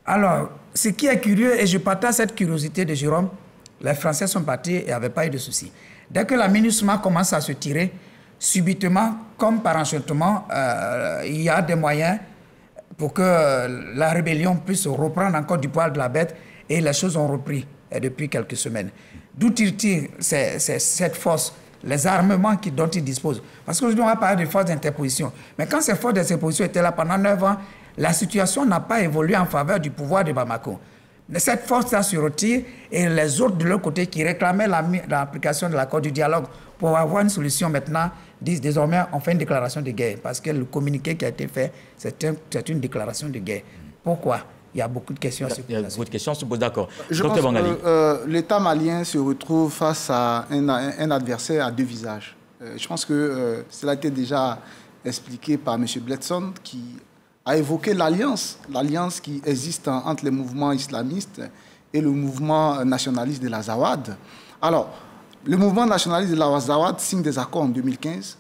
Alors, ce qui est curieux, et je partage cette curiosité de Jérôme, les Français sont partis et n'avaient pas eu de soucis. Dès que la MINUSMA commence à se tirer, subitement, comme par enchantement, il y a des moyens pour que la rébellion puisse reprendre encore du poil de la bête, et les choses ont repris depuis quelques semaines. D'où tire-t-il cette force, les armements dont ils disposent? Parce qu'aujourd'hui, on va parler de forces d'interposition. Mais quand ces forces d'interposition étaient là pendant 9 ans, la situation n'a pas évolué en faveur du pouvoir de Bamako. Cette force-là se retire, et les autres de leur côté qui réclamaient l'application de l'accord du dialogue pour avoir une solution maintenant, disent désormais on fait une déclaration de guerre. Parce que le communiqué qui a été fait, c'est une déclaration de guerre. Pourquoi? Il y a beaucoup de questions à se poser. Il y a beaucoup de questions à se poser, d'accord. Je pense que l'État malien se retrouve face à un adversaire à deux visages. Je pense que cela a été déjà expliqué par M. Bledson, qui a évoqué l'alliance qui existe entre les mouvements islamistes et le mouvement nationaliste de l'Azawad. Alors, le mouvement nationaliste de l'Azawad signe des accords en 2015,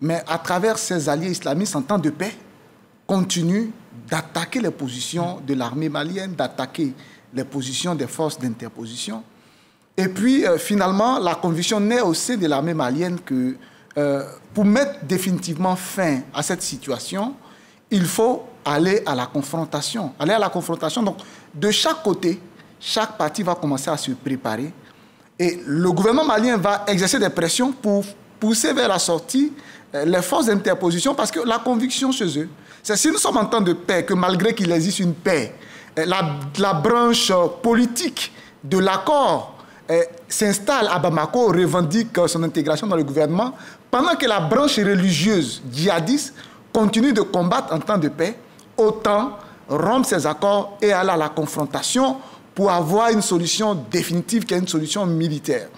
mais à travers ses alliés islamistes en temps de paix, continue d'attaquer les positions de l'armée malienne, d'attaquer les positions des forces d'interposition. Et puis, finalement, la conviction naît au sein de l'armée malienne que pour mettre définitivement fin à cette situation, il faut aller à la confrontation. Aller à la confrontation, donc, de chaque côté, chaque parti va commencer à se préparer. Et le gouvernement malien va exercer des pressions pour pousser vers la sortie les forces d'interposition, parce que la conviction chez eux, c'est si nous sommes en temps de paix, que malgré qu'il existe une paix, la branche politique de l'accord s'installe à Bamako, revendique son intégration dans le gouvernement, pendant que la branche religieuse djihadiste continue de combattre en temps de paix, autant rompre ces accords et aller à la confrontation pour avoir une solution définitive qui est une solution militaire.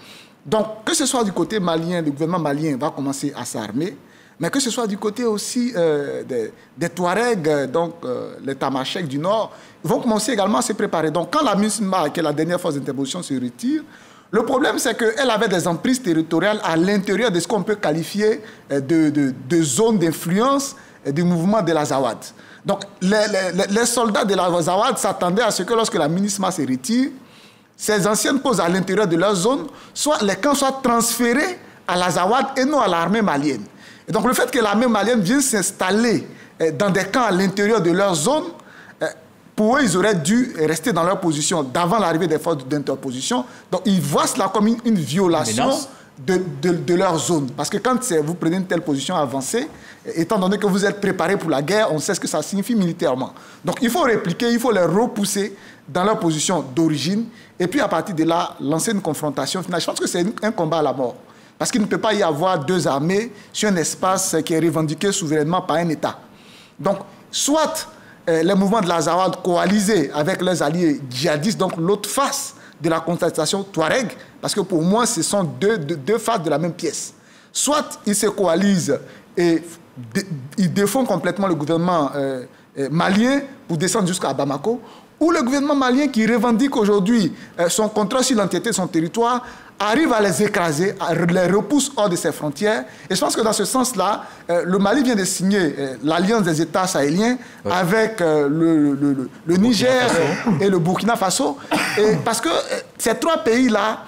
Donc, que ce soit du côté malien, le gouvernement malien va commencer à s'armer, mais que ce soit du côté aussi des Touaregs, donc les Tamasheks du Nord, vont commencer également à se préparer. Donc, quand la MINUSMA, qui est la dernière force d'interposition, se retire, le problème, c'est qu'elle avait des emprises territoriales à l'intérieur de ce qu'on peut qualifier de zone d'influence du mouvement de l'Azawad. Donc, les soldats de l'Azawad s'attendaient à ce que lorsque la MINUSMA se retire, ces anciennes poses à l'intérieur de leur zone, soit les camps soient transférés à l'Azawad et non à l'armée malienne. Et donc, le fait que l'armée malienne vienne s'installer dans des camps à l'intérieur de leur zone, pour eux, ils auraient dû rester dans leur position d'avant l'arrivée des forces d'interposition. Donc, ils voient cela comme une violation de leur zone. Parce que quand vous prenez une telle position avancée, étant donné que vous êtes préparé pour la guerre, on sait ce que ça signifie militairement. Donc, il faut répliquer, il faut les repousser dans leur position d'origine. Et puis, à partir de là, lancer une confrontation finale. Je pense que c'est un combat à la mort. Parce qu'il ne peut pas y avoir deux armées sur un espace qui est revendiqué souverainement par un État. Donc, soit les mouvements de l'Azawad coalisés avec leurs alliés djihadistes, donc l'autre face de la contestation Touareg, parce que pour moi, ce sont deux faces de la même pièce. Soit ils se coalisent et ils défont complètement le gouvernement malien pour descendre jusqu'à Bamako, ou le gouvernement malien qui revendique aujourd'hui son contrôle sur l'entièreté de son territoire arrive à les écraser, les repousse hors de ses frontières. Et je pense que dans ce sens-là, le Mali vient de signer l'alliance des États sahéliens avec le Niger et le Burkina Faso. Et parce que ces trois pays-là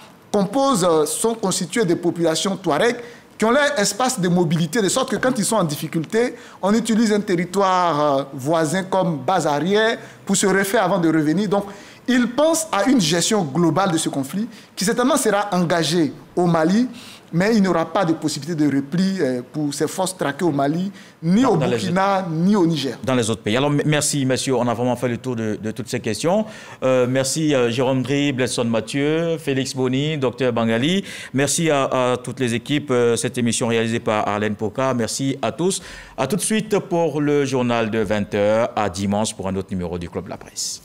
sont constitués de populations touareg qui ont leur espace de mobilité, de sorte que quand ils sont en difficulté, on utilise un territoire voisin comme base arrière pour se refaire avant de revenir. Donc, il pense à une gestion globale de ce conflit qui certainement sera engagée au Mali, mais il n'y aura pas de possibilité de repli pour ces forces traquées au Mali, ni au Burkina, ni au Niger. Dans les autres pays. Alors, merci, messieurs. On a vraiment fait le tour de toutes ces questions. Merci, Jérôme Dri, Bledson Mathieu, Félix Boni, Dr Bangali. Merci à toutes les équipes. Cette émission réalisée par Arlène Poka. Merci à tous. À tout de suite pour le journal de 20h. À dimanche pour un autre numéro du Club de la Presse.